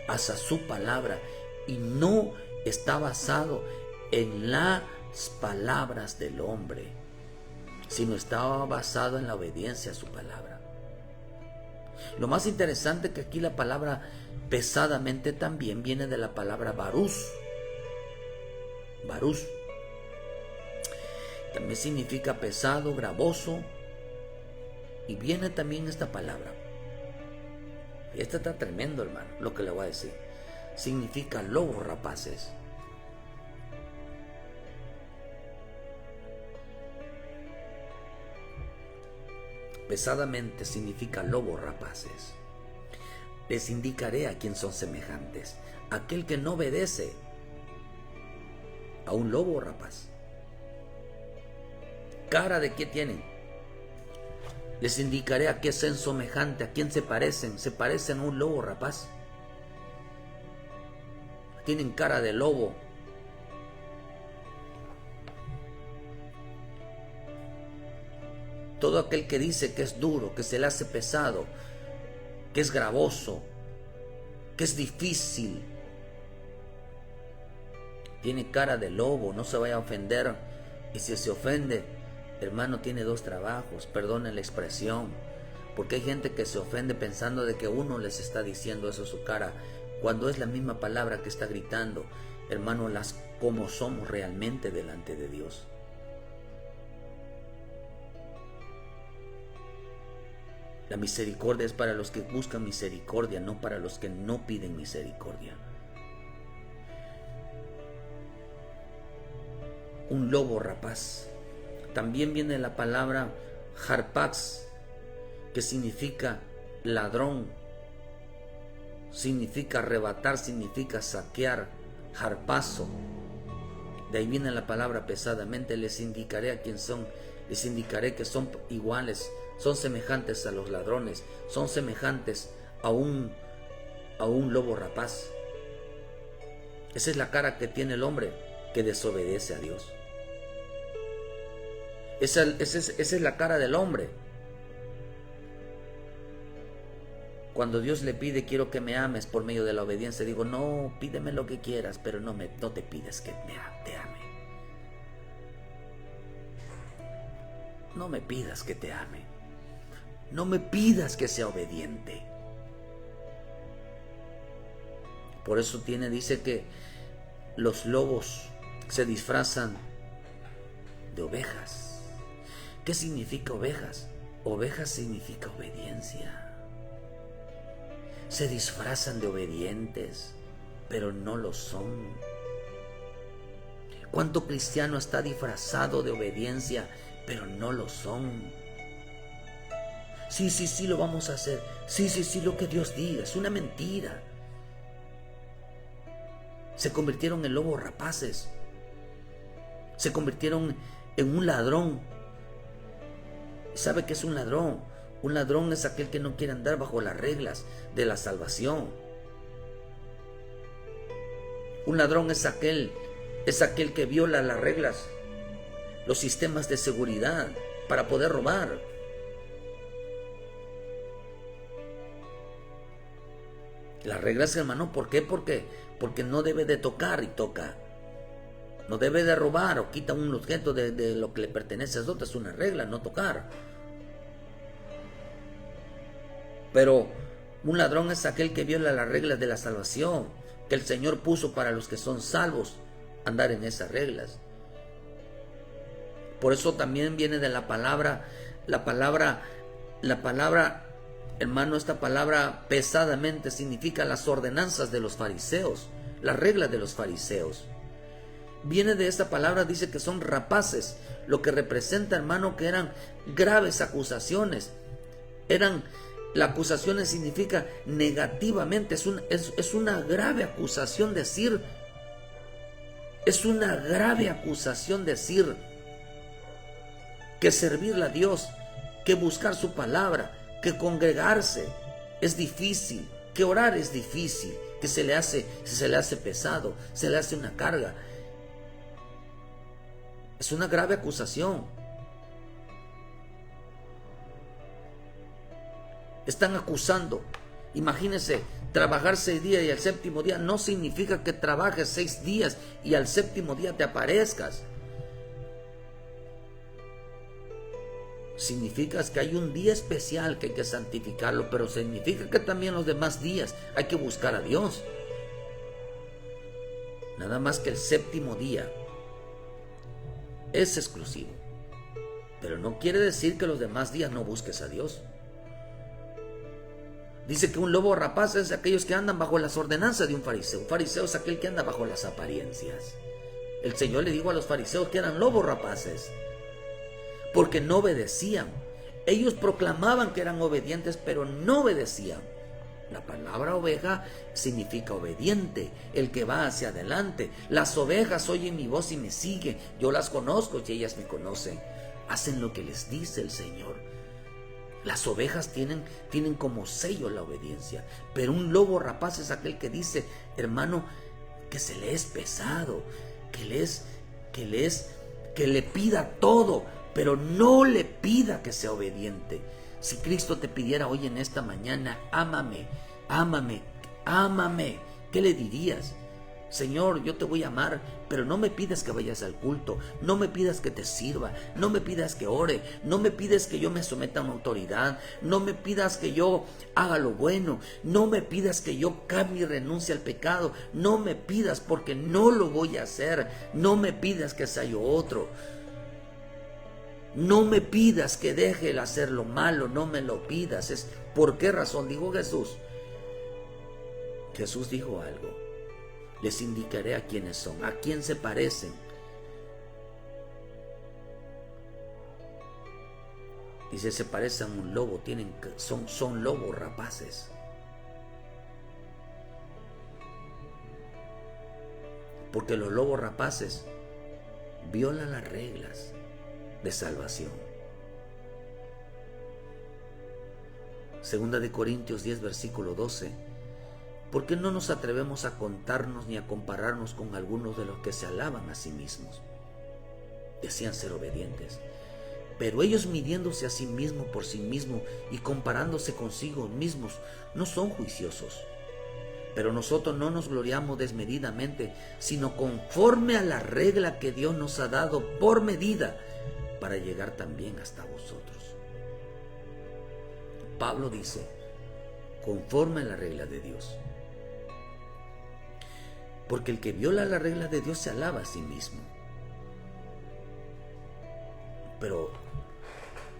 hacia su palabra y no está basado en las palabras del hombre, sino estaba basado en la obediencia a su palabra. Lo más interesante es que aquí la palabra pesadamente también viene de la palabra barús. Barús también significa pesado, gravoso, y viene también esta palabra. Y esta está tremendo, hermano, lo que le voy a decir. Significa lobos rapaces. Pesadamente significa lobos rapaces. Les indicaré a quién son semejantes. Aquel que no obedece a un lobo rapaz. ¿Cara de qué tienen? Les indicaré a qué son semejantes, a quién se parecen. Se parecen a un lobo rapaz. Tienen cara de lobo. Todo aquel que dice que es duro, que se le hace pesado, que es gravoso, que es difícil, tiene cara de lobo. No se vaya a ofender. Y si se ofende, hermano, tiene dos trabajos. Perdone la expresión, porque hay gente que se ofende pensando de que uno les está diciendo eso a su cara, cuando es la misma palabra que está gritando, hermano, las como somos realmente delante de Dios. La misericordia es para los que buscan misericordia, no para los que no piden misericordia. Un lobo rapaz. También viene la palabra harpax, que significa ladrón, significa arrebatar, significa saquear, harpazo. De ahí viene la palabra pesadamente. Les indicaré a quién son. Les indicaré que son iguales, son semejantes a los ladrones, son semejantes a un lobo rapaz. Esa es la cara que tiene el hombre que desobedece a Dios. Esa es la cara del hombre. Cuando Dios le pide, quiero que me ames por medio de la obediencia, digo, no, pídeme lo que quieras, pero no te pides que te ame. No me pidas que te ame. No me pidas que sea obediente. Por eso dice que los lobos se disfrazan de ovejas. ¿Qué significa ovejas? Ovejas significa obediencia. Se disfrazan de obedientes, pero no lo son. ¿Cuánto cristiano está disfrazado de obediencia, pero no lo son? Sí, lo vamos a hacer. Sí, lo que Dios diga. Es una mentira. Se convirtieron en lobos rapaces. Se convirtieron en un ladrón. ¿Sabe qué es un ladrón? Un ladrón es aquel que no quiere andar bajo las reglas de la salvación. Un ladrón es aquel que viola las reglas, los sistemas de seguridad para poder robar. Las reglas, hermano, ¿por qué? Porque no debe de tocar y toca. No debe de robar o quita un objeto de lo que le pertenece a otro. Es una regla, no tocar. Pero un ladrón es aquel que viola las reglas de la salvación que el Señor puso para los que son salvos, andar en esas reglas. Por eso también viene de la palabra, hermano, esta palabra pesadamente significa las ordenanzas de los fariseos, las reglas de los fariseos. Viene de esta palabra, dice que son rapaces, lo que representa, hermano, que eran graves acusaciones, eran La acusación significa negativamente, es una grave acusación decir, es una grave acusación decir que servirle a Dios, que buscar su palabra, que congregarse es difícil, que orar es difícil, que se le hace pesado, se le hace una carga. Es una grave acusación. Están acusando. Imagínense, trabajar 6 días y al séptimo día no significa que trabajes 6 días y al séptimo día te aparezcas. Significa que hay un día especial que hay que santificarlo, pero significa que también los demás días hay que buscar a Dios. Nada más que el séptimo día es exclusivo, pero no quiere decir que los demás días no busques a Dios. Dice que un lobo rapaz es aquellos que andan bajo las ordenanzas de un fariseo. Un fariseo es aquel que anda bajo las apariencias. El Señor le dijo a los fariseos que eran lobos rapaces, porque no obedecían. Ellos proclamaban que eran obedientes, pero no obedecían. La palabra oveja significa obediente, el que va hacia adelante. Las ovejas oyen mi voz y me siguen. Yo las conozco y ellas me conocen. Hacen lo que les dice el Señor. Las ovejas tienen como sello la obediencia, pero un lobo rapaz es aquel que dice, hermano, que se le es pesado, que le pida todo, pero no le pida que sea obediente. Si Cristo te pidiera hoy en esta mañana, ámame, ámame, ámame, ¿qué le dirías? Señor, yo te voy a amar, pero no me pidas que vayas al culto, no me pidas que te sirva, no me pidas que ore, no me pidas que yo me someta a una autoridad, no me pidas que yo haga lo bueno, no me pidas que yo cambie y renuncie al pecado, no me pidas porque no lo voy a hacer, no me pidas que sea yo otro. No me pidas que deje el hacer lo malo, no me lo pidas. ¿Por qué razón? Dijo Jesús. Jesús dijo algo. Les indicaré a quiénes son, a quién se parecen. Dice, se parecen a un lobo, son lobos rapaces. Porque los lobos rapaces violan las reglas de salvación. Segunda de Corintios 10, versículo 12. ¿Por qué no nos atrevemos a contarnos ni a compararnos con algunos de los que se alaban a sí mismos? Decían ser obedientes, pero ellos midiéndose a sí mismos por sí mismos y comparándose consigo mismos, no son juiciosos. Pero nosotros no nos gloriamos desmedidamente, sino conforme a la regla que Dios nos ha dado por medida, para llegar también hasta vosotros. Pablo dice, conforme a la regla de Dios. Porque el que viola la regla de Dios se alaba a sí mismo. Pero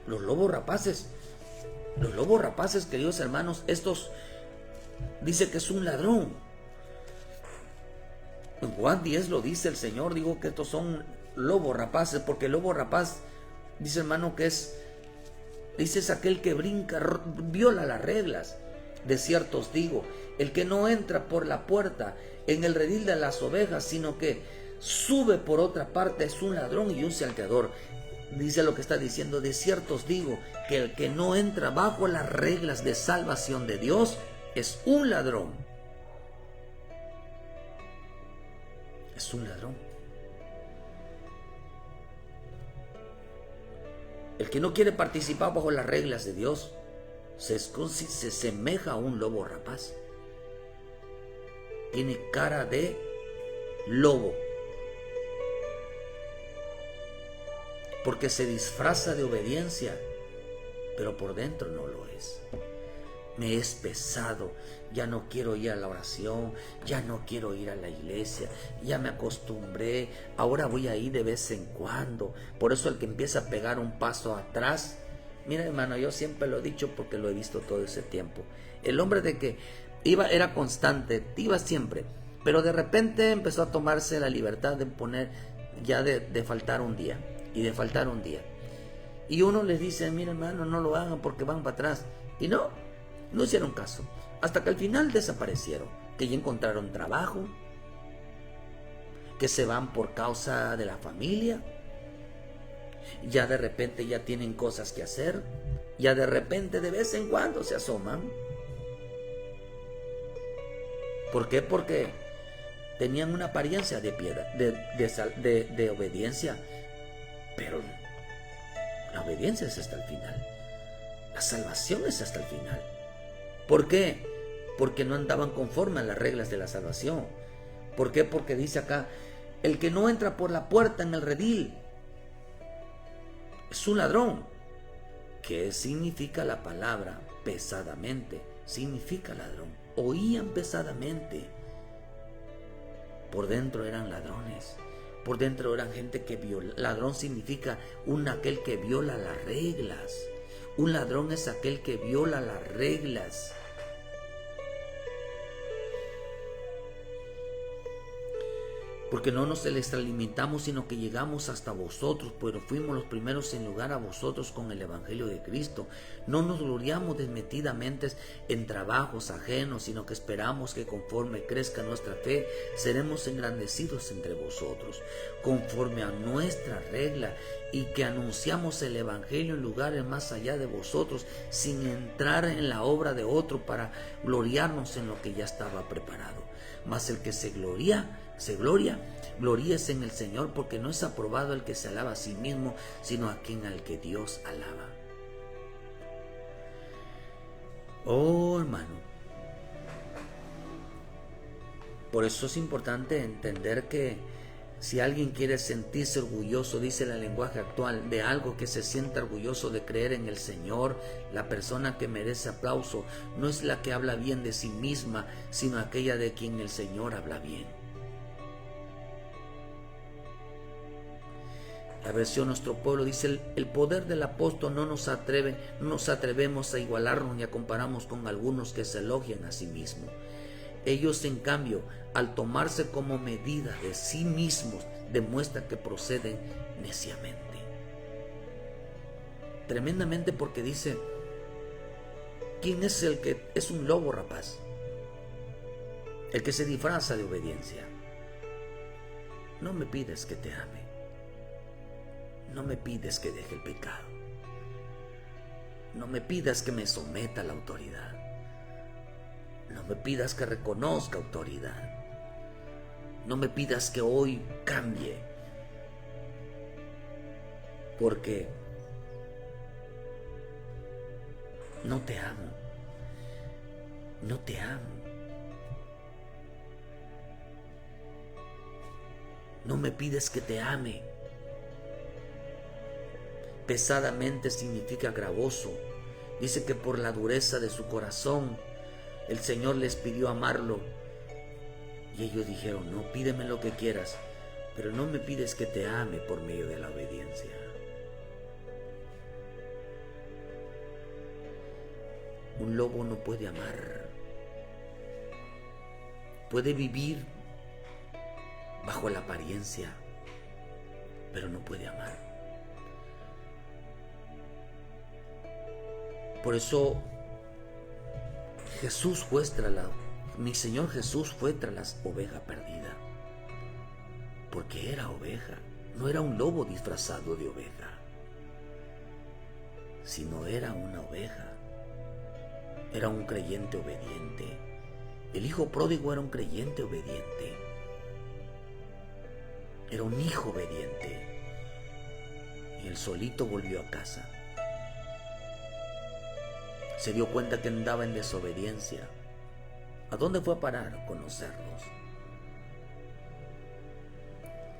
los lobos rapaces, queridos hermanos, estos dice que es un ladrón. En Juan 10 lo dice el Señor, digo que estos son lobos rapaces, porque el lobo rapaz, dice hermano, que es aquel que brinca, viola las reglas. De cierto os digo, el que no entra por la puerta en el redil de las ovejas, sino que sube por otra parte, es un ladrón y un salteador. Dice lo que está diciendo, de cierto os digo, que el que no entra bajo las reglas de salvación de Dios, es un ladrón. Es un ladrón. El que no quiere participar bajo las reglas de Dios se semeja a un lobo rapaz. Tiene cara de lobo, porque se disfraza de obediencia, pero por dentro no lo es. Me es pesado, ya no quiero ir a la oración, ya no quiero ir a la iglesia, ya me acostumbré, ahora voy a ir de vez en cuando. Por eso el que empieza a pegar un paso atrás, mira hermano, yo siempre lo he dicho porque lo he visto todo ese tiempo. El hombre de que era constante, iba siempre, pero de repente empezó a tomarse la libertad de poner ya de faltar un día y de faltar un día. Y uno les dice, mira hermano, no lo hagan porque van para atrás. Y no, No hicieron caso. Hasta que al final desaparecieron. Que ya encontraron trabajo. Que se van por causa de la familia. Ya de repente ya tienen cosas que hacer. Ya de repente de vez en cuando se asoman. ¿Por qué? Porque tenían una apariencia de piedad, de obediencia. Pero la obediencia es hasta el final. La salvación es hasta el final. ¿Por qué? Porque no andaban conforme a las reglas de la salvación. ¿Por qué? Porque dice acá, el que no entra por la puerta en el redil es un ladrón. ¿Qué significa la palabra pesadamente? Significa ladrón. Oían pesadamente. Por dentro eran ladrones. Por dentro eran gente que viola. Ladrón significa aquel que viola las reglas. Un ladrón es aquel que viola las reglas. Porque no nos extralimitamos, sino que llegamos hasta vosotros, pero fuimos los primeros en lugar a vosotros con el Evangelio de Cristo. No nos gloriamos desmetidamente en trabajos ajenos, sino que esperamos que conforme crezca nuestra fe, seremos engrandecidos entre vosotros, conforme a nuestra regla, y que anunciamos el Evangelio en lugares más allá de vosotros, sin entrar en la obra de otro para gloriarnos en lo que ya estaba preparado. Mas el que se gloria, gloríese en el Señor, porque no es aprobado el que se alaba a sí mismo, sino a quien al que Dios alaba. Oh, hermano, por eso es importante entender que si alguien quiere sentirse orgulloso, dice el lenguaje actual, de algo, que se sienta orgulloso de creer en el Señor, la persona que merece aplauso no es la que habla bien de sí misma, sino aquella de quien el Señor habla bien. La versión Nuestro Pueblo dice, el poder del apóstol no nos atrevemos a igualarnos ni a compararnos con algunos que se elogian a sí mismos. Ellos, en cambio, al tomarse como medida de sí mismos, demuestran que proceden neciamente. Tremendamente, porque dice, ¿quién es el que es un lobo rapaz? El que se disfraza de obediencia. No me pides que te ame. No me pides que deje el pecado. No me pidas que me someta a la autoridad. No me pidas que reconozca autoridad. No me pidas que hoy cambie. Porque no te amo. No te amo. No me pides que te ame. Pesadamente significa gravoso. Dice que por la dureza de su corazón el Señor les pidió amarlo. Y ellos dijeron, no, pídeme lo que quieras, pero no me pides que te ame por medio de la obediencia. Un lobo no puede amar. Puede vivir bajo la apariencia, pero no puede amar. Por eso mi Señor Jesús fue tras la oveja perdida, porque era oveja, no era un lobo disfrazado de oveja, sino era una oveja, era un creyente obediente. El hijo pródigo era un creyente obediente, era un hijo obediente, y él solito volvió a casa. Se dio cuenta que andaba en desobediencia. ¿A dónde fue a parar? A conocerlos.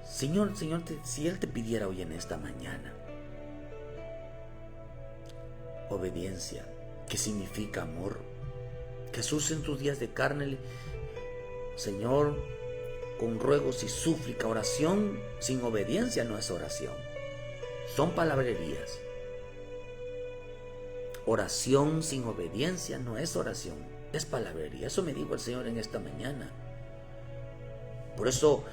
Señor, si Él te pidiera hoy en esta mañana obediencia, ¿qué significa amor? Jesús en sus días de carne, Señor, con ruegos y súplica, oración sin obediencia no es oración. Son palabrerías. Oración sin obediencia no es oración, es palabrería. Eso me dijo el Señor en esta mañana. Por eso,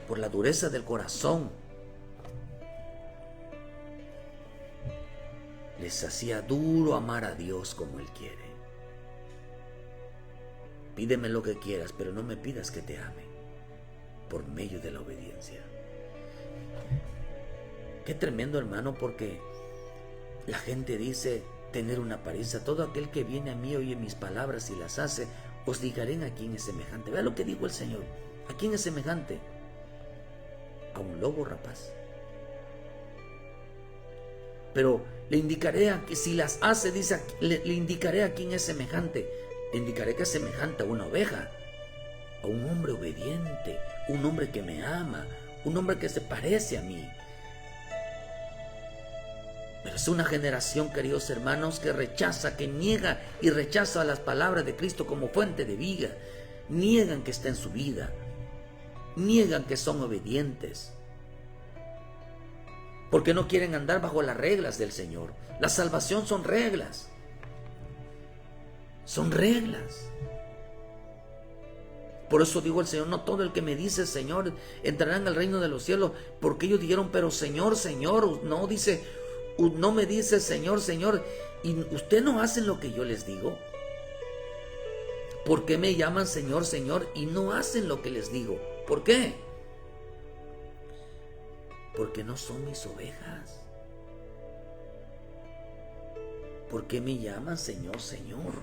por la dureza del corazón, les hacía duro amar a Dios como Él quiere. Pídeme lo que quieras, pero no me pidas que te ame por medio de la obediencia. Qué tremendo, hermano, porque la gente dice tener una apariencia. Todo aquel que viene a mí oye mis palabras y las hace, os digaré a quién es semejante. Vea lo que dijo el Señor. ¿A quién es semejante? A un lobo rapaz. Pero le indicaré a que si las hace, dice, le indicaré a quién es semejante. Le indicaré que es semejante a una oveja, a un hombre obediente, un hombre que me ama, un hombre que se parece a mí. Pero es una generación, queridos hermanos, que rechaza, que niega y rechaza las palabras de Cristo como fuente de vida. Niegan que está en su vida. Niegan que son obedientes. Porque no quieren andar bajo las reglas del Señor. La salvación son reglas. Son reglas. Por eso digo el Señor, no todo el que me dice Señor entrará en el reino de los cielos. Porque ellos dijeron, pero Señor, Señor, no dice, no me dice Señor, Señor, y usted no hacen lo que yo les digo. ¿Por qué me llaman Señor, Señor y no hacen lo que les digo? ¿Por qué? Porque no son mis ovejas. ¿Por qué me llaman Señor, Señor?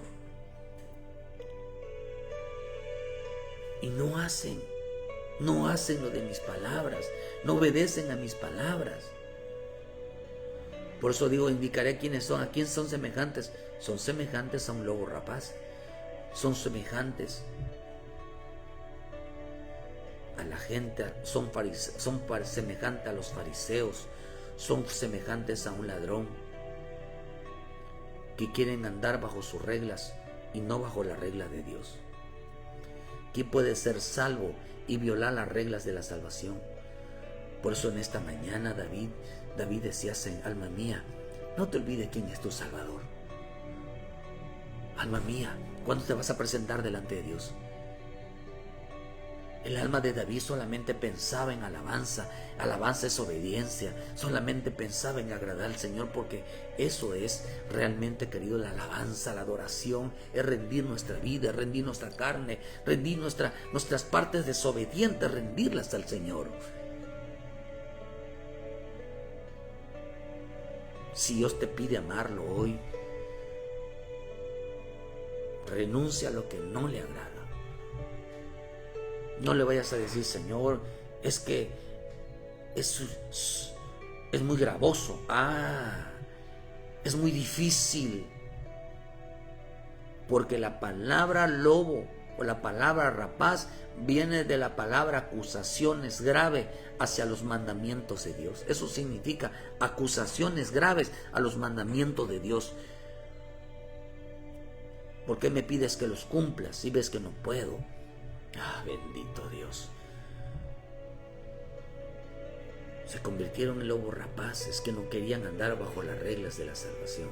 Y no hacen lo de mis palabras, no obedecen a mis palabras. Por eso digo, indicaré quiénes son, a quién son semejantes. Son semejantes a un lobo rapaz. Son semejantes a la gente, son semejantes a los fariseos, son semejantes a un ladrón que quieren andar bajo sus reglas y no bajo la regla de Dios. ¿Quién puede ser salvo y violar las reglas de la salvación? Por eso en esta mañana David decía, alma mía, no te olvides quién es tu Salvador. Alma mía, ¿cuándo te vas a presentar delante de Dios? El alma de David solamente pensaba en alabanza. Alabanza es obediencia. Solamente pensaba en agradar al Señor, porque eso es realmente, querido, la alabanza, la adoración. Es rendir nuestra vida, rendir nuestra carne, rendir nuestras partes desobedientes, rendirlas al Señor. Si Dios te pide amarlo hoy, renuncia a lo que no le agrada. No le vayas a decir, Señor, es que es muy gravoso. Es muy difícil. Porque la palabra lobo o la palabra rapaz viene de la palabra acusaciones graves hacia los mandamientos de Dios. Eso significa acusaciones graves a los mandamientos de Dios. ¿Por qué me pides que los cumplas si ves que no puedo? Bendito Dios. Se convirtieron en lobos rapaces que no querían andar bajo las reglas de la salvación.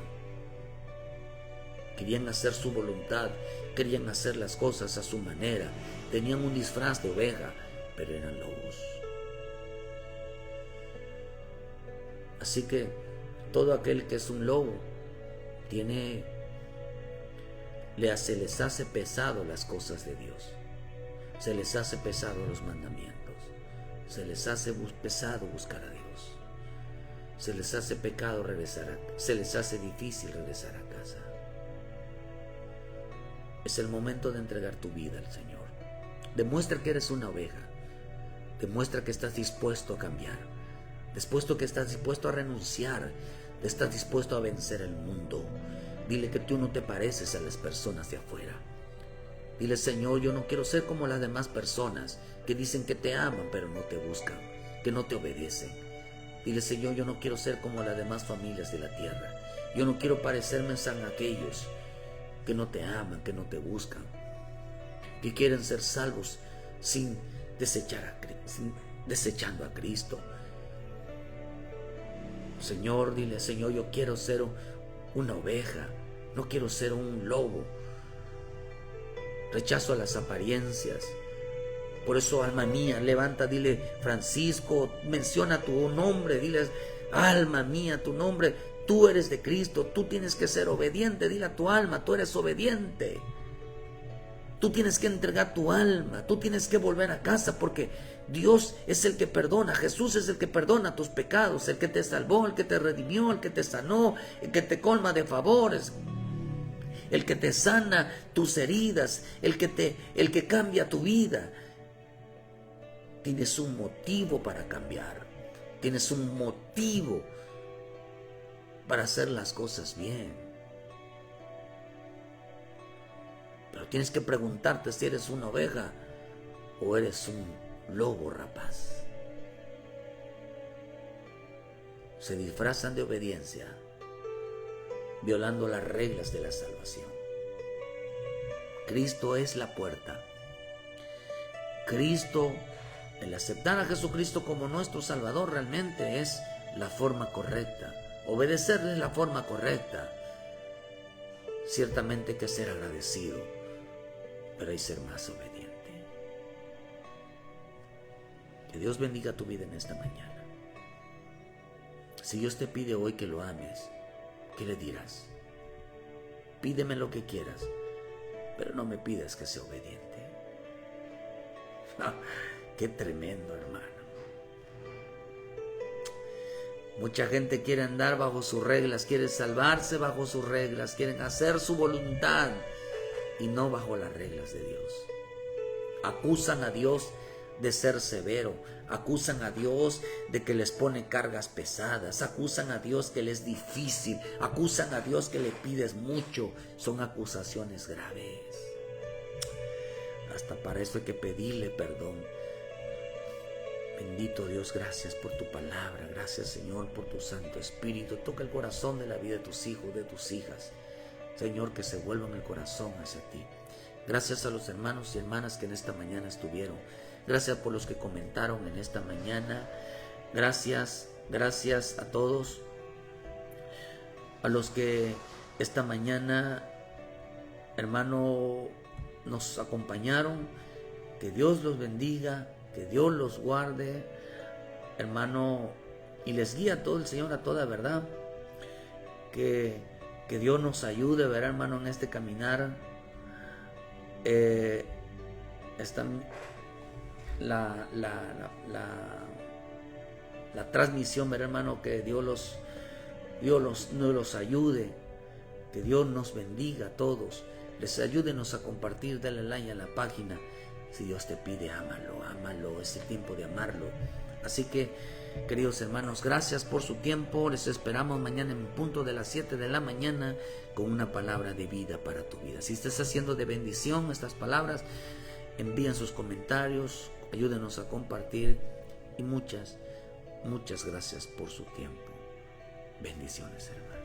Querían hacer su voluntad, querían hacer las cosas a su manera. Tenían un disfraz de oveja, pero eran lobos. Así que todo aquel que es un lobo se les hace pesado las cosas de Dios. Se les hace pesado los mandamientos. Se les hace pesado buscar a Dios. Se les hace pecado se les hace difícil regresar a casa. Es el momento de entregar tu vida al Señor. Demuestra que eres una oveja. Demuestra que estás dispuesto a cambiar. Que estás dispuesto a renunciar. Estás dispuesto a vencer el mundo. Dile que tú no te pareces a las personas de afuera. Dile, Señor, yo no quiero ser como las demás personas que dicen que te aman, pero no te buscan, que no te obedecen. Dile, Señor, yo no quiero ser como las demás familias de la tierra. Yo no quiero parecerme a aquellos que no te aman, que no te buscan, que quieren ser salvos sin desechando a Cristo. Señor, dile, Señor, yo quiero ser una oveja, no quiero ser un lobo. Rechazo a las apariencias. Por eso, alma mía, levanta, dile, Francisco, menciona tu nombre, dile, alma mía, tu nombre. tú eres de Cristo, tú tienes que ser obediente. Dile a tu alma, tú eres obediente. Tú tienes que entregar tu alma, tú tienes que volver a casa, porque Dios es el que perdona, Jesús es el que perdona tus pecados, el que te salvó, el que te redimió, el que te sanó, el que te colma de favores, el que te sana tus heridas, el que cambia tu vida. Tienes un motivo para cambiar, tienes un motivo para hacer las cosas bien. Pero tienes que preguntarte si eres una oveja o eres un lobo rapaz. Se disfrazan de obediencia, violando las reglas de la salvación. Cristo es la puerta. Cristo, el aceptar a Jesucristo como nuestro Salvador, realmente es la forma correcta. Obedecerle es la forma correcta. Ciertamente hay que ser agradecido, pero hay que ser más obediente. Que Dios bendiga tu vida en esta mañana. Si Dios te pide hoy que lo ames, ¿qué le dirás? Pídeme lo que quieras, pero no me pidas que sea obediente. Qué tremendo, hermano. Mucha gente quiere andar bajo sus reglas, quiere salvarse bajo sus reglas, quieren hacer su voluntad y no bajo las reglas de Dios. Acusan a Dios de ser severo, acusan a Dios de que les pone cargas pesadas, acusan a Dios que les es difícil, acusan a Dios que le pides mucho. Son acusaciones graves. Hasta para eso hay que pedirle perdón. Bendito Dios, gracias por tu palabra, gracias Señor por tu Santo Espíritu. Toca el corazón de la vida de tus hijos, de tus hijas, Señor, que se vuelvan el corazón hacia ti. Gracias a los hermanos y hermanas que en esta mañana estuvieron. Gracias por los que comentaron en esta mañana. Gracias a todos, a los que esta mañana, hermano, nos acompañaron. Que Dios los bendiga, que Dios los guarde, hermano, y les guíe a todo el Señor a toda verdad. Que Dios nos ayude, ¿verdad, hermano, en este caminar? La transmisión, ¿verdad, hermano? Que Dios los ayude, que Dios nos bendiga a todos. Les ayúdenos a compartir, dale like a la página. Si Dios te pide, ámalo, es el tiempo de amarlo. Así que, queridos hermanos, gracias por su tiempo. Les esperamos mañana en punto de las 7 de la mañana con una palabra de vida para tu vida. Si estás haciendo de bendición estas palabras, envíen sus comentarios, ayúdenos a compartir y muchas gracias por su tiempo. Bendiciones, hermanos.